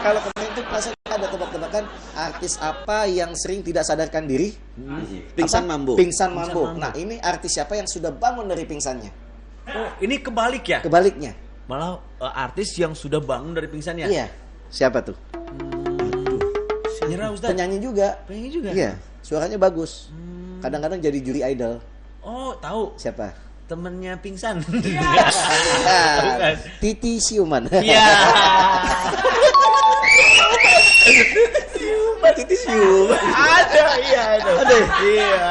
Kalau kemarin itu perasaan ada tebak-tebakan artis apa yang sering tidak sadarkan diri? Pingsan mambo. Pingsan mambo. Nah, ini artis siapa yang sudah bangun dari pingsannya? Oh, ini kebalik ya? Kebaliknya. Malah artis yang sudah bangun dari pingsannya. Iya. Siapa tuh? Nyerah Ustaz. Penyanyi juga. Penyanyi juga. Iya. Suaranya bagus. Kadang-kadang jadi juri idol. Oh, tahu. Siapa? Temennya pingsan. Titi Siuman. Iya. Titi Siuman. Ada. Iya.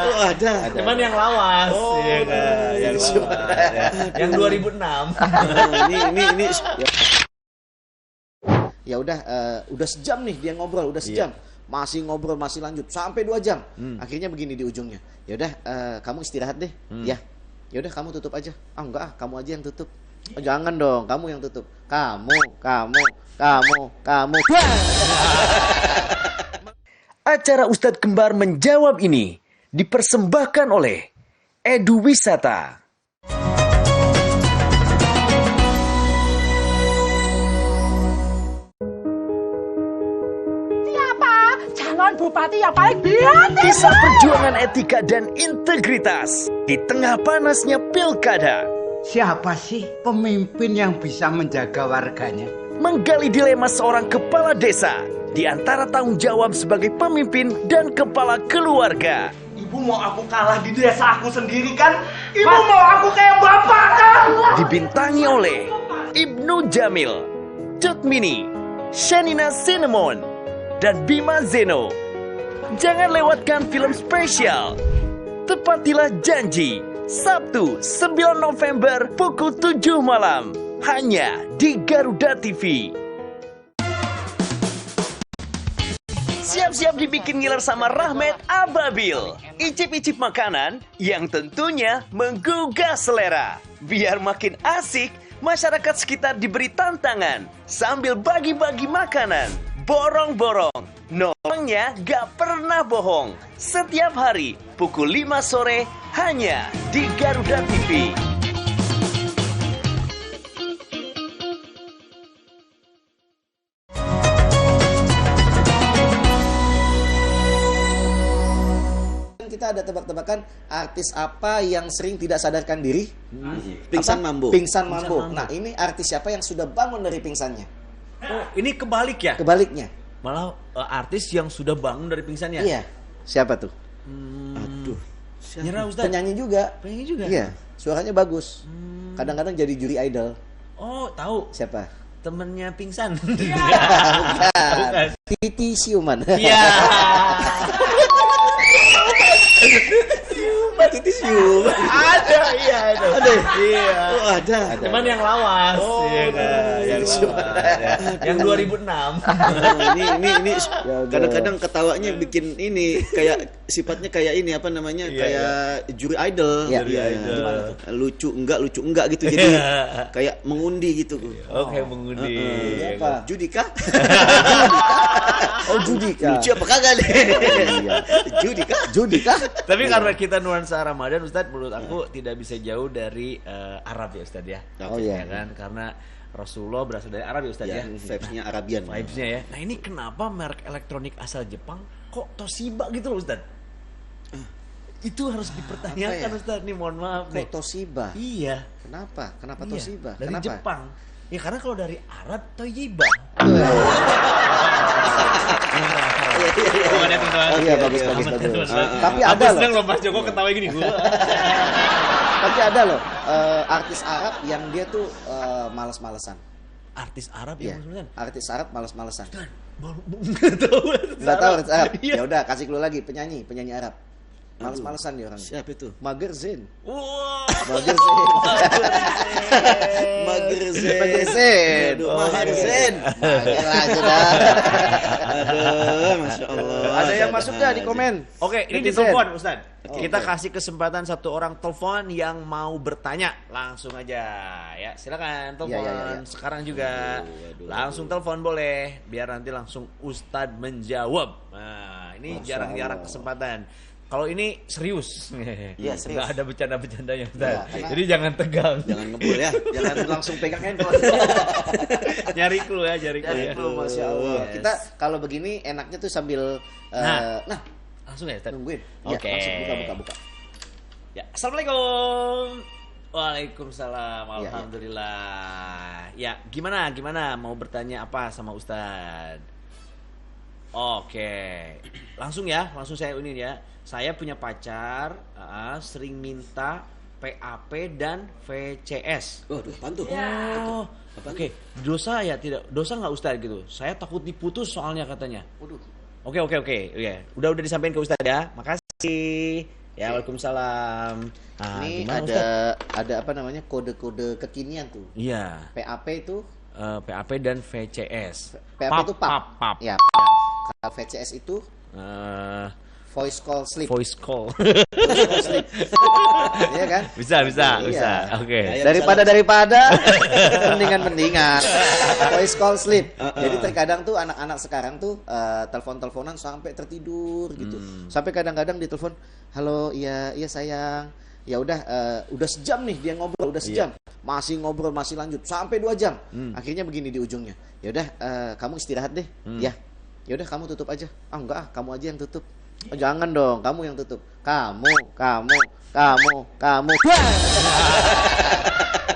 Oh, ada. Cuman yang lawas. Oh, iya kan. Yang lawas. Yang 2006. Ini Ya udah sejam nih dia ngobrol, udah sejam. Masih ngobrol, masih lanjut sampai 2 jam. Akhirnya begini di ujungnya. Ya udah kamu istirahat deh. Ya. Ya udah kamu tutup aja. Enggak, kamu aja yang tutup. Oh, jangan dong, kamu yang tutup. Kamu. Acara Ustadz Kembar menjawab ini dipersembahkan oleh Edu Wisata. Calon bupati yang paling biadab. Kisah perjuangan etika dan integritas di tengah panasnya pilkada. Siapa sih pemimpin yang bisa menjaga warganya? Menggali dilema seorang kepala desa di antara tanggung jawab sebagai pemimpin dan kepala keluarga. Ibu mau aku kalah di desa aku sendiri kan? Ibu mau aku kayak bapak kan? Dibintangi oleh Ibnu Jamil, Cut Mini, Shanina Cinnamon, dan Bima Zeno. Jangan lewatkan film spesial Tepatilah Janji, Sabtu 9 November pukul 7 malam, hanya di Garuda TV. Siap-siap dibikin ngiler sama Rahmat Ababil. Icip-icip makanan yang tentunya menggugah selera. Biar makin asik, masyarakat sekitar diberi tantangan sambil bagi-bagi makanan. Borong-borong, nolongnya gak pernah bohong. Setiap hari pukul 5 sore hanya di Garuda TV. Kita ada tebak-tebakan artis apa yang sering tidak sadarkan diri? Pingsan mambo. Pingsan mambo. Nah, ini artis siapa yang sudah bangun dari pingsannya? Oh, ini kebalik ya? Kebaliknya. Malah artis yang sudah bangun dari pingsannya. Iya. Siapa tuh? Aduh. Nyerah Ustaz. Penyanyi juga. Penyanyi juga. Iya. Suaranya bagus. Kadang-kadang jadi juri idol. Oh, tahu. Siapa? Temennya pingsan. Bukan. Titi Siuman. Iya. Titi Siuman. Ada, iya ada. Iya. Oh, ada. Cuman yang lawas. Oh, iya kan. Yang lawas. Yang 2006. Ini kadang-kadang ketawanya bikin ini kayak sifatnya kayak ini apa namanya? Kayak juri idol. Iya. Juri idol. Lucu enggak gitu jadi kayak mengundi gitu. Oke, mengundi. Apa? Judika? Oh, Judika. Lucu apa kagak nih? Judika? Tapi karena kita nuansa Ramadan, Ustadz, menurut aku tidak bisa jauh dari Arab ya, Ustadz ya. Oh iya. Ya kan? Karena Rasulullah berasal dari Arab ya, Ustadz ya. Vibes-nya Arabian. Vibes-nya ya. Nah, ini kenapa merek elektronik asal Jepang kok Toshiba gitu loh, Ustadz? Itu harus dipertanyakan, Ustadz. Nih, mohon maaf nih. Kok Toshiba? Iya. Kenapa? Kenapa Iya. Toshiba? Dari Kenapa? Jepang. Ya karena kalau dari Arab Toyiba. Iya, bagus. Tapi ada loh. Seneng loh Mas Joko ketawa gini gua. Tapi ada loh artis Arab yang dia tuh malas-malesan. Artis Arab Iya. ya, Artis Arab malas-malesan. baru nggak tahu. Nggak tahu artis Arab. Iya. Ya udah kasih clue lagi penyanyi Arab. Males-malesan dia orang. Siapa itu? Mager Zain. Wah. Mager Zain. Mager Zain. Mager Zain. Aduh, Mager Zain. Mager aja dah. Aduh, Masya Allah. Ada yang masuk nggak di komen? Oke, ini di Netizen. telepon Ustaz. Kita Oke. kasih kesempatan satu orang telepon yang mau bertanya. Langsung aja ya. Silakan telepon Ya. sekarang juga. Langsung telepon boleh biar nanti langsung Ustadz menjawab. Nah, ini Masya jarang-jarang Allah. kesempatan. Kalau ini serius. Iya, serius. Nggak ada bercanda-bercandanya Ustaz. Iya, karena- Jadi jangan tegang. Jangan ngebul ya. Jangan langsung pegang handphone. Nyari clue ya, nyari clue. Jadi Ya. tuh, Masya Allah. Yes. Kita kalau begini enaknya tuh sambil Nah. Langsung ya Ustaz. nungguin. Oke. Ya, langsung buka. Ya, assalamualaikum. Waalaikumsalam. Ya, ya. Alhamdulillah. Ya, gimana mau bertanya apa sama Ustadz? Oke, langsung saya ini ya. Saya punya pacar, sering minta PAP dan VCS. Waduh, apaan tuh? Oh, oke. Dosa ya tidak? Dosa nggak Ustadz gitu? Saya takut diputus soalnya katanya. Waduh. Oke. Ya, udah disampaikan ke Ustadz ya. Makasih. Ya, waalaikumsalam. Nah, Ini gimana, Ustadz? ada apa namanya kode-kode kekinian tuh. Iya. PAP itu PAP dan VCS. PAP itu pap. pap. Ya. Kalau VCS itu Eh, voice call sleep. voice call. Voice call sleep. Iya kan? bisa. Iya. Oke. Daripada mendingan voice call sleep. Jadi terkadang tuh anak-anak sekarang tuh telepon-teleponan sampai tertidur gitu. Sampai kadang-kadang ditelepon, "Halo, iya sayang." Ya udah sejam nih dia ngobrol, udah sejam. Masih ngobrol, masih lanjut sampai 2 jam. Akhirnya begini di ujungnya. Ya udah kamu istirahat deh. Ya. Ya udah kamu tutup aja. Enggak, kamu aja yang tutup. Oh, jangan dong, kamu yang tutup. Kamu.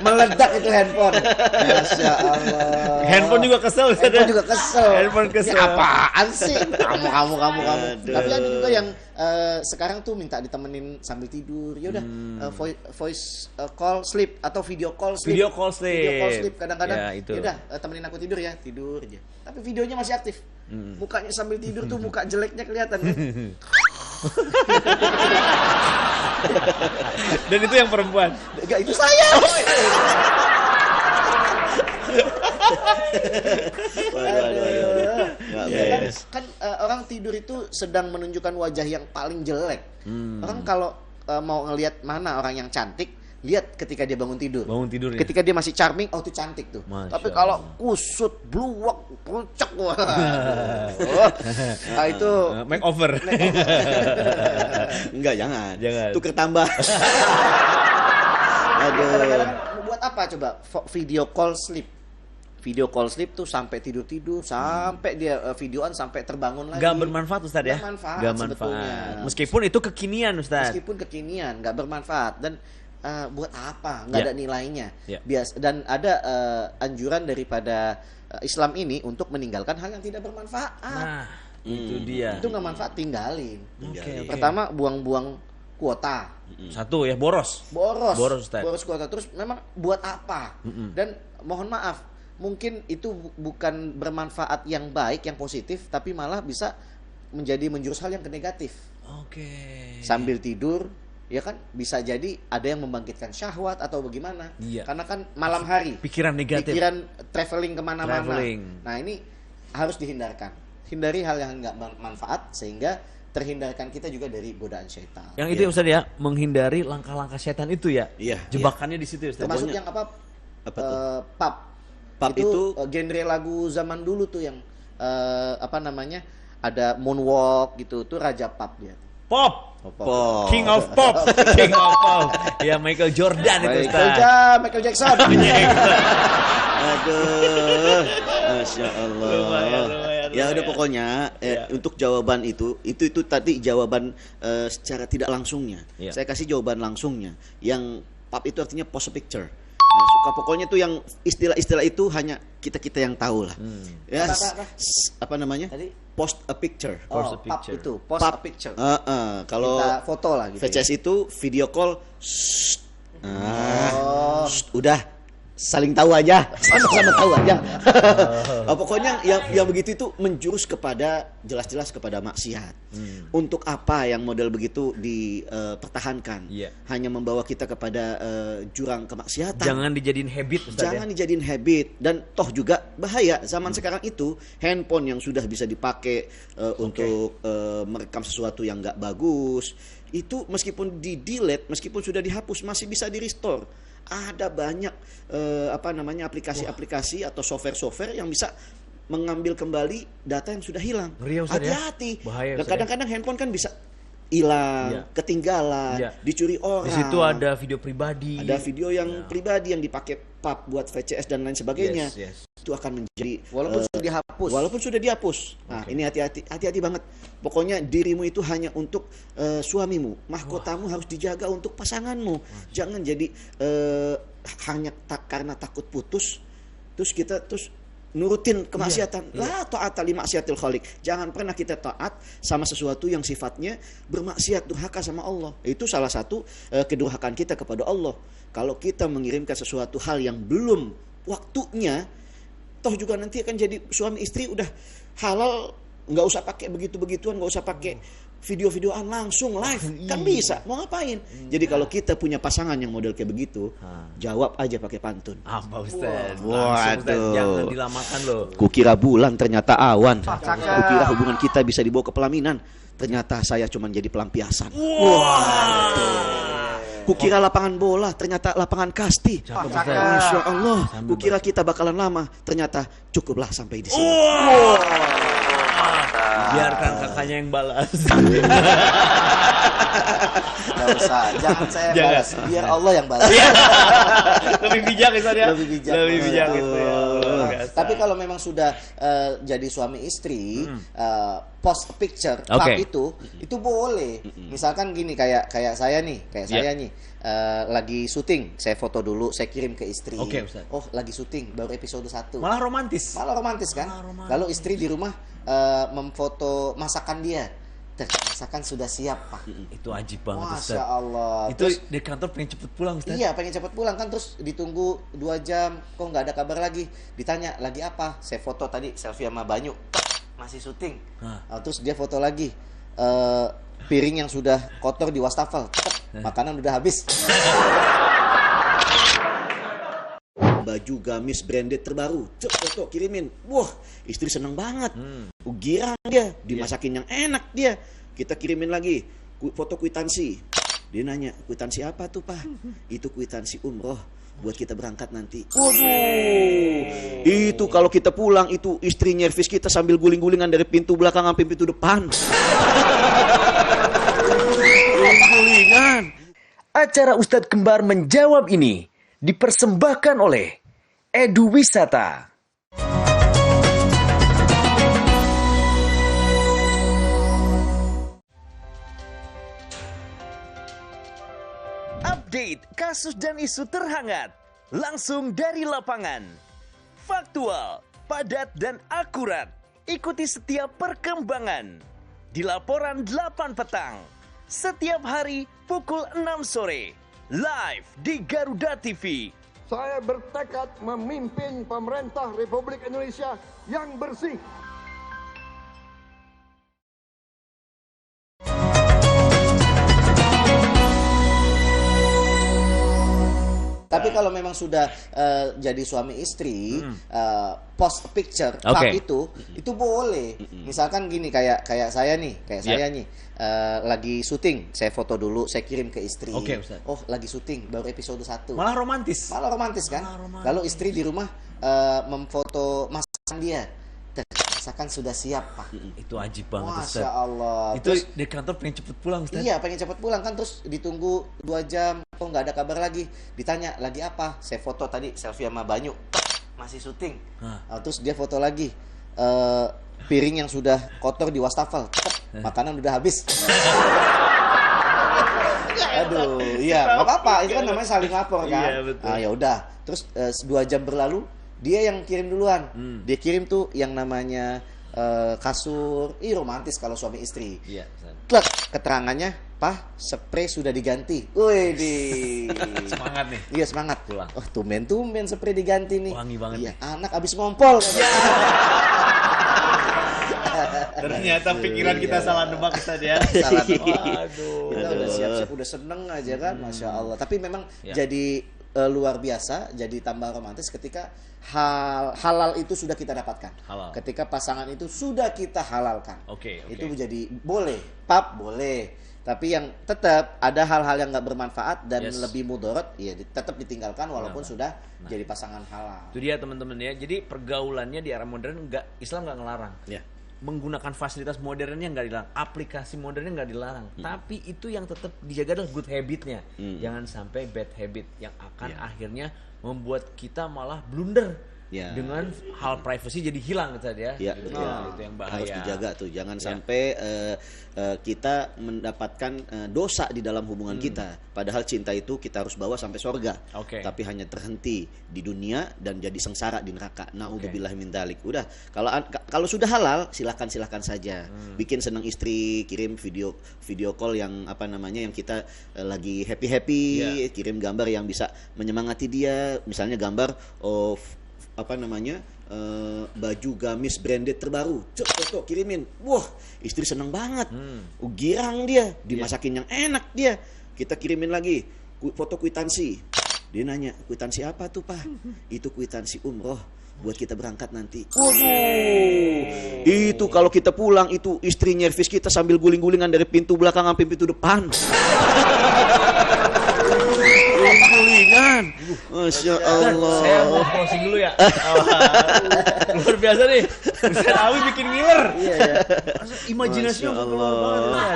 Meledak itu handphone. Masya Allah. Handphone juga kesel. Handphone juga kesel. Handphone kesel. Ini apaan sih? Kamu. Aduh. Tapi ada juga yang sekarang tuh minta ditemenin sambil tidur. Ya udah voice call sleep atau video call sleep. Video call sleep. Video call sleep kadang-kadang. Ya, itu. Ya udah temenin aku tidur ya, tidur aja. Tapi videonya masih aktif. Mukanya sambil tidur tuh muka jeleknya kelihatan kan. Dan itu yang perempuan. Enggak, itu saya. Kan orang tidur itu sedang menunjukkan wajah yang paling jelek. Orang kalau mau ngelihat mana orang yang cantik, lihat ketika dia bangun tidur. Ya? Ketika dia masih charming, oh itu cantik tuh. Tapi kalau kusut, bluwak, pucak, wah. Nah itu makeover. Enggak, jangan. Tuker tambah. Aduh. Kadang-kadang buat apa coba? Video call sleep. Video call sleep tuh sampai tidur-tidur, sampai dia videoan sampai terbangun lagi. Gak bermanfaat Ustaz ya? Gak manfaat sebetulnya. sebetulnya. Meskipun itu kekinian Ustaz. Meskipun kekinian, gak bermanfaat. Dan buat apa? Gak ada nilainya. Dan ada anjuran daripada Islam ini untuk meninggalkan hal yang tidak bermanfaat. Nah, itu dia. Itu gak manfaat, tinggalin. Okay. Pertama, buang-buang kuota. Satu ya, boros Ustaz. Boros kuota. Terus memang buat apa? Dan mohon maaf, mungkin itu bukan bermanfaat yang baik, yang positif, tapi malah bisa menjurus hal yang ke negatif. Oke. Sambil tidur, ya kan bisa jadi ada yang membangkitkan syahwat atau bagaimana. Karena kan malam hari. Pikiran negatif. Pikiran traveling kemana-mana. Nah ini harus dihindarkan. Hindari hal yang nggak bermanfaat sehingga terhindarkan kita juga dari godaan syaitan. Yang itu Ustaz ya, menghindari langkah-langkah setan itu ya. Jebakannya di situ Ustaz. Termasuk yang apa tuh? Pub. Pub itu genre lagu zaman dulu tuh yang ada moonwalk gitu, tuh raja pub dia. Pop. King of Pop. Ya Michael Jordan itu Ustaz. Michael Jackson. Aduh, Masya Allah. Lumayan. Ya udah pokoknya untuk jawaban itu tadi jawaban secara tidak langsungnya. Saya kasih jawaban langsungnya. Yang pub itu artinya post picture. Nah, pokoknya tuh yang istilah-istilah itu hanya kita yang tahu lah. Ya, apa namanya? Tadi? Post a picture. Post a picture. Itu post a picture. Kalau kita foto lah gitu. VCS itu video call. Udah saling tahu aja, sama-sama tahu aja. Pokoknya yang begitu itu menjurus kepada jelas-jelas kepada maksiat. Untuk apa yang model begitu dipertahankan? Hanya membawa kita kepada jurang kemaksiatan. Jangan dijadiin habit Ustaz. Jangan dijadiin habit, dan toh juga bahaya zaman sekarang itu handphone yang sudah bisa dipakai untuk merekam sesuatu yang nggak bagus. Itu meskipun di-delete, meskipun sudah dihapus masih bisa di-restore. Ada banyak aplikasi-aplikasi atau software-software yang bisa mengambil kembali data yang sudah hilang. Hati-hati. Dan kadang-kadang handphone kan bisa hilang, ketinggalan, dicuri orang. Di situ ada video pribadi. Ada video yang pribadi yang dipakai pub buat VCS dan lain sebagainya. Itu akan menjadi walaupun sudah dihapus. Nah, ini hati-hati banget. Pokoknya dirimu itu hanya untuk suamimu, mahkotamu harus dijaga untuk pasanganmu. Jangan jadi hanya karena takut putus terus kita nurutin kemaksiatan. La ta'ata li maksiatil khaliq. Jangan pernah kita taat sama sesuatu yang sifatnya bermaksiat, durhaka sama Allah. Itu salah satu kedurhakaan kita kepada Allah. Kalau kita mengirimkan sesuatu hal yang belum waktunya, toh juga nanti akan jadi suami istri udah halal, nggak usah pakai begitu-begituan, nggak usah pakai video-videoan, langsung live kan bisa. Mau ngapain? Jadi kalau kita punya pasangan yang model kayak begitu, jawab aja pakai pantun. Apa Ustaz? Waduh. Jangan dilamakan loh. Kukira bulan ternyata awan. Kukira hubungan kita bisa dibawa ke pelaminan. Ternyata saya cuma jadi pelampiasan. Kukira lapangan bola, ternyata lapangan kasti. Masya Allah. Kukira kita bakalan lama, ternyata cukuplah sampai di sini. Biarkan kakaknya yang balas. Gak usah, jangan saya balas, biar Allah yang balas. Lebih bijak ya Ustaz ya? Lebih bijak gitu ya. Tapi kalau memang sudah jadi suami istri, post picture itu boleh. Misalkan gini, kayak saya nih, lagi syuting, saya foto dulu, saya kirim ke istri. Oh, lagi syuting, baru episode 1. Malah romantis kan? Lalu istri di rumah memfoto masakan dia. Masakan sudah siap, Pak. Itu ajib banget Ustaz. Masya Allah. Itu terus, di kantor pengen cepet pulang Ustaz. Iya, pengen cepet pulang kan, terus ditunggu 2 jam, kok nggak ada kabar lagi. Ditanya, lagi apa? Saya foto tadi selfie sama Banyu. masih syuting. Terus dia foto lagi, piring yang sudah kotor di wastafel, makanan udah habis. Baju gamis branded terbaru, cek foto kirimin. Wah, istri seneng banget. Girang dia, dimasakin yang enak dia. Kita kirimin lagi foto kwitansi. Dia nanya, kwitansi apa tuh Pak? Itu kwitansi umroh buat kita berangkat nanti. Waduh, itu kalau kita pulang itu istri nyervis kita sambil guling-gulingan dari pintu belakang sampai pintu depan. Guling-gulingan. Acara Ustadz Kembar menjawab ini dipersembahkan oleh Edu Wisata. Update kasus dan isu terhangat langsung dari lapangan. Faktual, padat dan akurat. Ikuti setiap perkembangan di laporan 8 petang. Setiap hari pukul 6 sore. Live di Garuda TV. Saya bertekad memimpin pemerintah Republik Indonesia yang bersih. Tapi kalau memang sudah jadi suami istri, post picture itu boleh. Misalkan gini, kayak saya nih, lagi syuting, saya foto dulu, saya kirim ke istri. Oh, lagi syuting, baru episode 1. Malah romantis. Malah romantis kan? Lalu istri di rumah memfoto masakan dia. Masakan sudah siap, Pak. Itu ajib banget, Ustaz. Masya Allah. Itu terus, di kantor pengen cepet pulang, Ustaz. Iya, pengen cepet pulang kan, terus ditunggu 2 jam, kok nggak ada kabar lagi. Ditanya, lagi apa? Saya foto tadi, selfie sama Banyu. Masih syuting. Terus dia foto lagi, piring yang sudah kotor di wastafel. Makanan udah habis. Aduh, iya, nggak apa-apa. Itu kan namanya saling lapor kan. Iya, betul. Ya udah. Terus 2 jam berlalu, dia yang kirim duluan. Dia kirim tuh yang namanya kasur. Romantis kalau suami istri. Iya. Klek, keterangannya, Pak, spray sudah diganti. Wih, semangat nih. Iya, semangat. Pulang. Oh, tumben spray diganti nih. Wangi banget. Iya, anak abis ngompol. Ternyata pikiran kita salah nebak, Ustaz ya. Salah nebak. Waduh. Kita udah siap-siap, udah seneng aja kan, Masya Allah. Tapi memang jadi luar biasa, jadi tambah romantis ketika halal itu sudah kita dapatkan. Halal. Ketika pasangan itu sudah kita halalkan. Oke. Itu menjadi boleh, boleh. Tapi yang tetap ada hal-hal yang nggak bermanfaat dan lebih mudorot, ya tetap ditinggalkan walaupun sudah jadi pasangan halal. Itu dia teman-teman ya. Jadi pergaulannya di era modern Islam nggak ngelarang. Menggunakan fasilitas modernnya nggak dilarang, aplikasi modernnya nggak dilarang, tapi itu yang tetap dijaga adalah good habitnya. Jangan sampai bad habit yang akan akhirnya membuat kita malah blunder dengan hal privacy jadi hilang tadi ya. Itu yang bahaya. Harus dijaga tuh, jangan sampai kita mendapatkan dosa di dalam hubungan kita. Padahal cinta itu kita harus bawa sampai surga. Tapi hanya terhenti di dunia dan jadi sengsara di neraka. Na'udzubillah min dzalik. Udah, kalau sudah halal silahkan saja. Bikin senang istri, kirim video call yang yang kita lagi happy, kirim gambar yang bisa menyemangati dia, misalnya gambar baju gamis branded terbaru, cek foto kirimin. Wah, istri seneng banget. Girang dia, dimasakin yang enak dia. Kita kirimin lagi foto kwitansi. Dia nanya, kwitansi apa tuh Pak? Itu kwitansi umroh buat kita berangkat nanti. Waduh, itu kalau kita pulang itu istri nyervis kita sambil guling-gulingan dari pintu belakang sampai pintu depan. Guling-gulingan. Masya Allah. Saya mau closing dulu ya. Luar biasa nih. Ustaz Awi bikin ngiler. Imajinasinya Allah.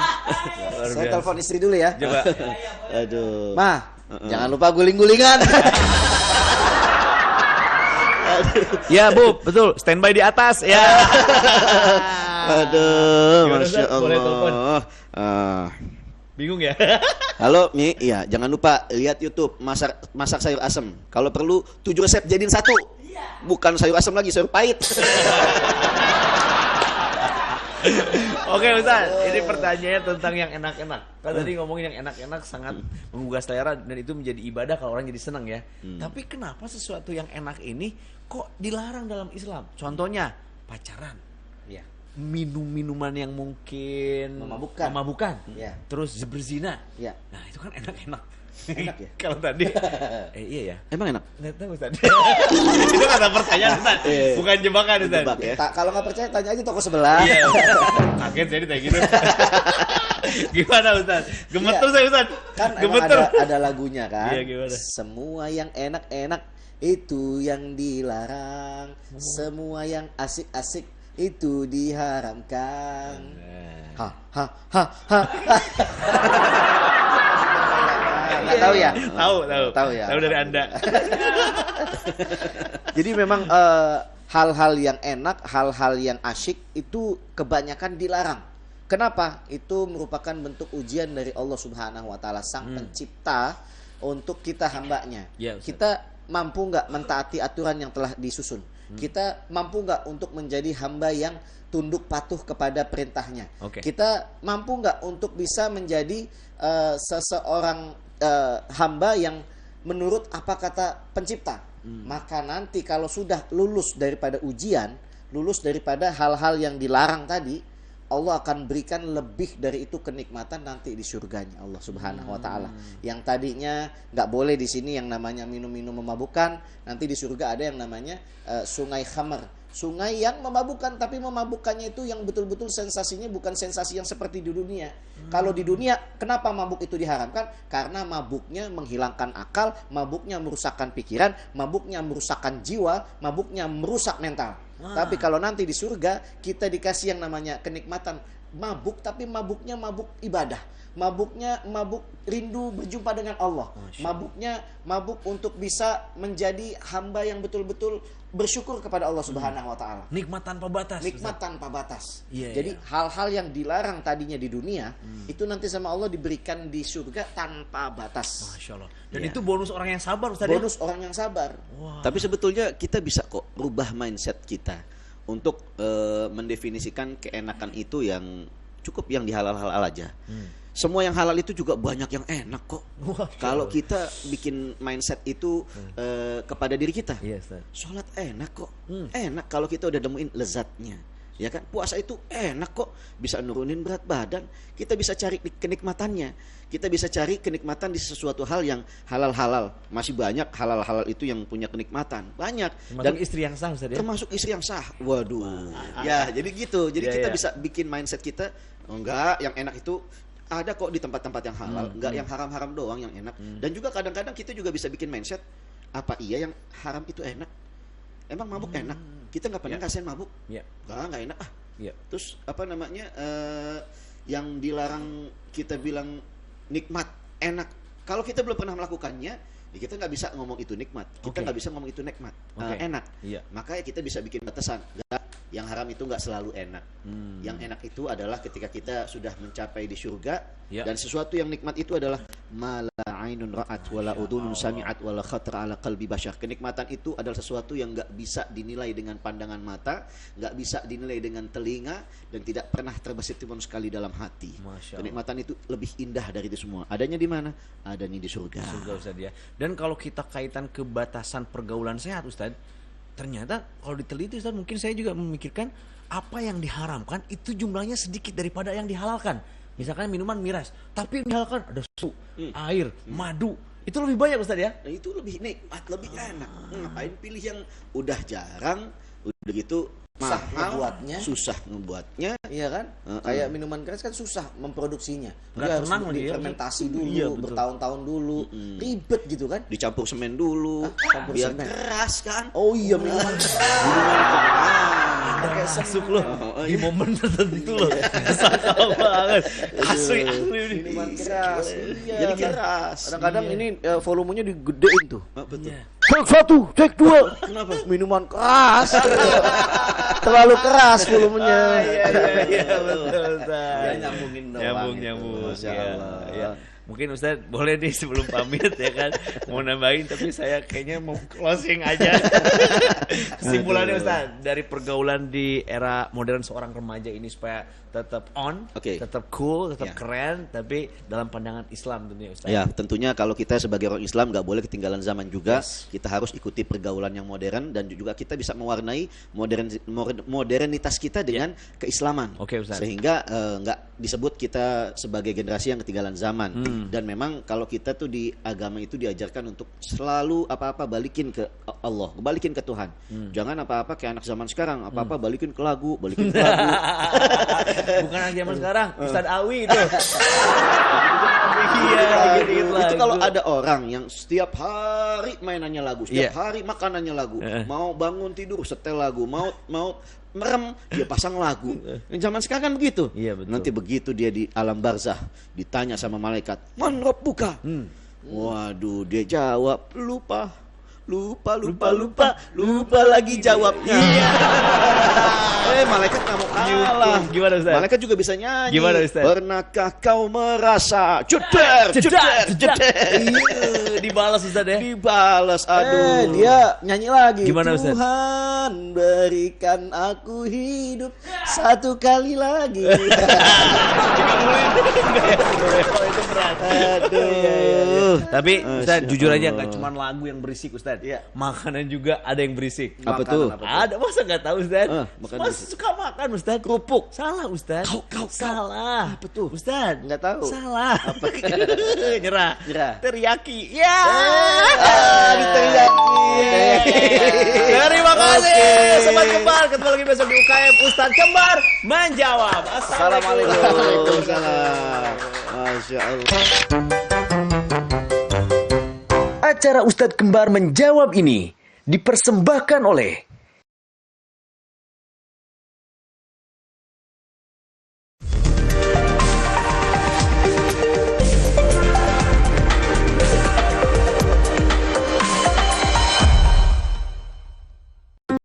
Saya telepon istri dulu ya. Coba. Aduh. Jangan lupa guling-gulingan. Ya Bu, betul. Standby di atas ya. Aduh, Masya Allah. Bingung ya? Halo Mi, iya jangan lupa lihat YouTube masak sayur asem. Kalau perlu 7 resep jadiin 1. Bukan sayur asem lagi, sayur pahit. Oke Ustaz, ini pertanyaannya tentang yang enak-enak. Kan tadi ngomongin yang enak-enak sangat menggugah selera dan itu menjadi ibadah kalau orang jadi senang ya. Tapi kenapa sesuatu yang enak ini kok dilarang dalam Islam? Contohnya pacaran. minum-minuman yang mungkin memabukkan. Ya. Terus berzina. Ya. Nah, itu kan enak-enak. Enak ya? Kalau tadi iya ya. Emang enak? Nggak tahu Ustaz. Itu kata pertanyaan Ustaz. Bukan jebakan Ustaz. Ya. Kalau nggak percaya tanya aja toko sebelah. Iya. Kaget jadi kayak gitu. Gimana Ustaz? Gemeter saya Ustaz. Kan Gemeter. Ada lagunya kan. Iya, gimana? Semua yang enak-enak itu yang dilarang. Semua yang asik-asik itu diharamkan. Ha ha ha ha. Nggak tahu ya? Tahu ya. Tahu dari Anda. Jadi memang hal-hal yang enak, hal-hal yang asyik itu kebanyakan dilarang. Kenapa? Itu merupakan bentuk ujian dari Allah Subhanahu wa taala, Sang Pencipta untuk kita hambanya. Ya, kita mampu nggak mentaati aturan yang telah disusun? Kita mampu nggak untuk menjadi hamba yang tunduk patuh kepada perintahnya? Kita mampu nggak untuk bisa menjadi seseorang hamba yang menurut apa kata pencipta? Maka nanti kalau sudah lulus daripada ujian, lulus daripada hal-hal yang dilarang tadi, Allah akan berikan lebih dari itu kenikmatan nanti di surganya Allah Subhanahu wa taala. Yang tadinya nggak boleh di sini yang namanya minum-minum memabukkan, nanti di surga ada yang namanya sungai khamar. Sungai yang memabukkan, tapi memabukkannya itu yang betul-betul sensasinya bukan sensasi yang seperti di dunia. Kalau di dunia, kenapa mabuk itu diharamkan? Karena mabuknya menghilangkan akal, mabuknya merusakkan pikiran, mabuknya merusakkan jiwa, mabuknya merusak mental. Tapi kalau nanti di surga, kita dikasih yang namanya kenikmatan mabuk, tapi mabuknya mabuk ibadah. Mabuknya mabuk rindu berjumpa dengan Allah. Mabuknya mabuk untuk bisa menjadi hamba yang betul-betul bersyukur kepada Allah Subhanahu wa taala. Nikmat tanpa batas. Nikmat tanpa batas. Yeah, jadi hal-hal yang dilarang tadinya di dunia itu nanti sama Allah diberikan di surga tanpa batas. Masya Allah. Dan itu bonus orang yang sabar Ustaz. Bonus orang yang sabar. Wow. Tapi sebetulnya kita bisa kok rubah mindset kita untuk mendefinisikan keenakan itu yang cukup yang dihalal-halal aja. Semua yang halal itu juga banyak yang enak kok. Kalau kita bikin mindset itu kepada diri kita, sholat enak kok, enak kalau kita udah nemuin lezatnya, ya kan? Puasa itu enak kok, bisa nurunin berat badan. Kita bisa cari kenikmatannya, kita bisa cari kenikmatan di sesuatu hal yang halal-halal. Masih banyak halal-halal itu yang punya kenikmatan banyak. Dan istri yang sah Ustaz ya? Termasuk istri yang sah. Waduh, ya jadi gitu. Jadi kita bisa bikin mindset kita, enggak, yang enak itu ada kok di tempat-tempat yang halal, enggak yang haram-haram doang yang enak. Dan juga kadang-kadang kita juga bisa bikin mindset, apa iya yang haram itu enak? Emang mabuk enak? Kita nggak pernah ngasihin mabuk, nggak enak ah. Terus apa namanya yang dilarang kita bilang nikmat, enak. Kalau kita belum pernah melakukannya, ya kita nggak bisa ngomong itu nikmat. Kita nggak bisa ngomong itu nikmat, enak. Makanya kita bisa bikin batasan. Yang haram itu nggak selalu enak. Yang enak itu adalah ketika kita sudah mencapai di surga, dan sesuatu yang nikmat itu adalah mala ainun ra'at wala udhunun sami'at wala khatra ala qalbi bashar. Kenikmatan itu adalah sesuatu yang nggak bisa dinilai dengan pandangan mata, nggak bisa dinilai dengan telinga, dan tidak pernah terbesit pun sekali dalam hati. Kenikmatan itu lebih indah dari itu semua. Adanya di mana? Adanya di surga. Surga Ustaz ya. Dan kalau kita kaitan ke batasan pergaulan sehat Ustaz, ternyata kalau diteliti Ustaz, mungkin saya juga memikirkan apa yang diharamkan itu jumlahnya sedikit daripada yang dihalalkan. Misalkan minuman miras, tapi yang dihalalkan ada susu, air, madu. Itu lebih banyak Ustaz ya? Nah, itu lebih nikmat, lebih enak. Ngapain pilih yang udah jarang, udah gitu susah ngebuatnya, iya kan? Kayak minuman keras kan susah memproduksinya. Dia harus ya. fermentasi dulu, bertahun-tahun dulu, ribet gitu kan? Dicampur semen dulu, biar keras kan? Oh iya, minuman keras. Pakai masuk loh di momen tertentu loh. Sama banget. Asli minuman keras. Jadi keras. Kadang-kadang ini volumenya digedein tuh. Betul. Cek 1, cek 2. Kenapa? Minuman keras. Terlalu keras volumenya. Iya betul. Nyambungin doang. Nyambung. Masya Allah. Mungkin Ustadz boleh nih sebelum pamit ya kan, mau nambahin, tapi saya kayaknya mau closing aja. Kesimpulannya Ustadz, dari pergaulan di era modern seorang remaja ini supaya tetap on, tetap cool, tetap keren, tapi dalam pandangan Islam tentunya Ustadz. Ya, tentunya kalau kita sebagai orang Islam nggak boleh ketinggalan zaman juga. Kita harus ikuti pergaulan yang modern dan juga kita bisa mewarnai modernitas kita dengan keislaman. Sehingga nggak disebut kita sebagai generasi yang ketinggalan zaman. Dan memang kalau kita tuh di agama itu diajarkan untuk selalu apa-apa balikin ke Allah, balikin ke Tuhan. Jangan apa-apa kayak anak zaman sekarang, apa-apa balikin ke lagu, balikin ke lagu. Bukan anak zaman sekarang, Ustadz Awi itu. Itu kalau ada orang yang setiap hari mainannya lagu, setiap hari makanannya lagu, mau bangun tidur setel lagu, mau merem dia pasang lagu. Zaman sekarang kan begitu. Nanti begitu dia di alam barzah ditanya sama malaikat, "Man rabbuka?" Waduh, dia jawab, lupa lagi jawabnya. Malaikat nggak mau kalah. Gimana Ustaz? Malaikat juga bisa nyanyi. Gimana Ustaz? Pernahkah kau merasa jedar. Dibalas Ustaz ya? Dibalas, aduh. Dia nyanyi lagi. Gimana Ustaz? Tuhan berikan aku hidup satu kali lagi. Itu berat. Aduh. Tapi Ustaz jujur aja nggak cuma lagu yang berisik Ustaz. Makanan juga ada yang berisik. Apa tuh? Ada, masa nggak tahu Ustaz? Mas suka makan Ustaz? Kerupuk. Salah Ustaz. Kau salah. Apa tuh? Ustaz nggak tahu. Salah. Apa? Nyerah. Teriyaki. Ya. Teriyaki. Terima kasih Sobat Kembar. Ketemu lagi besok di UKM Ustadz Kembar menjawab. Assalamualaikum. Waalaikumsalam. Masya Allah. Acara Ustadz Kembar menjawab ini dipersembahkan oleh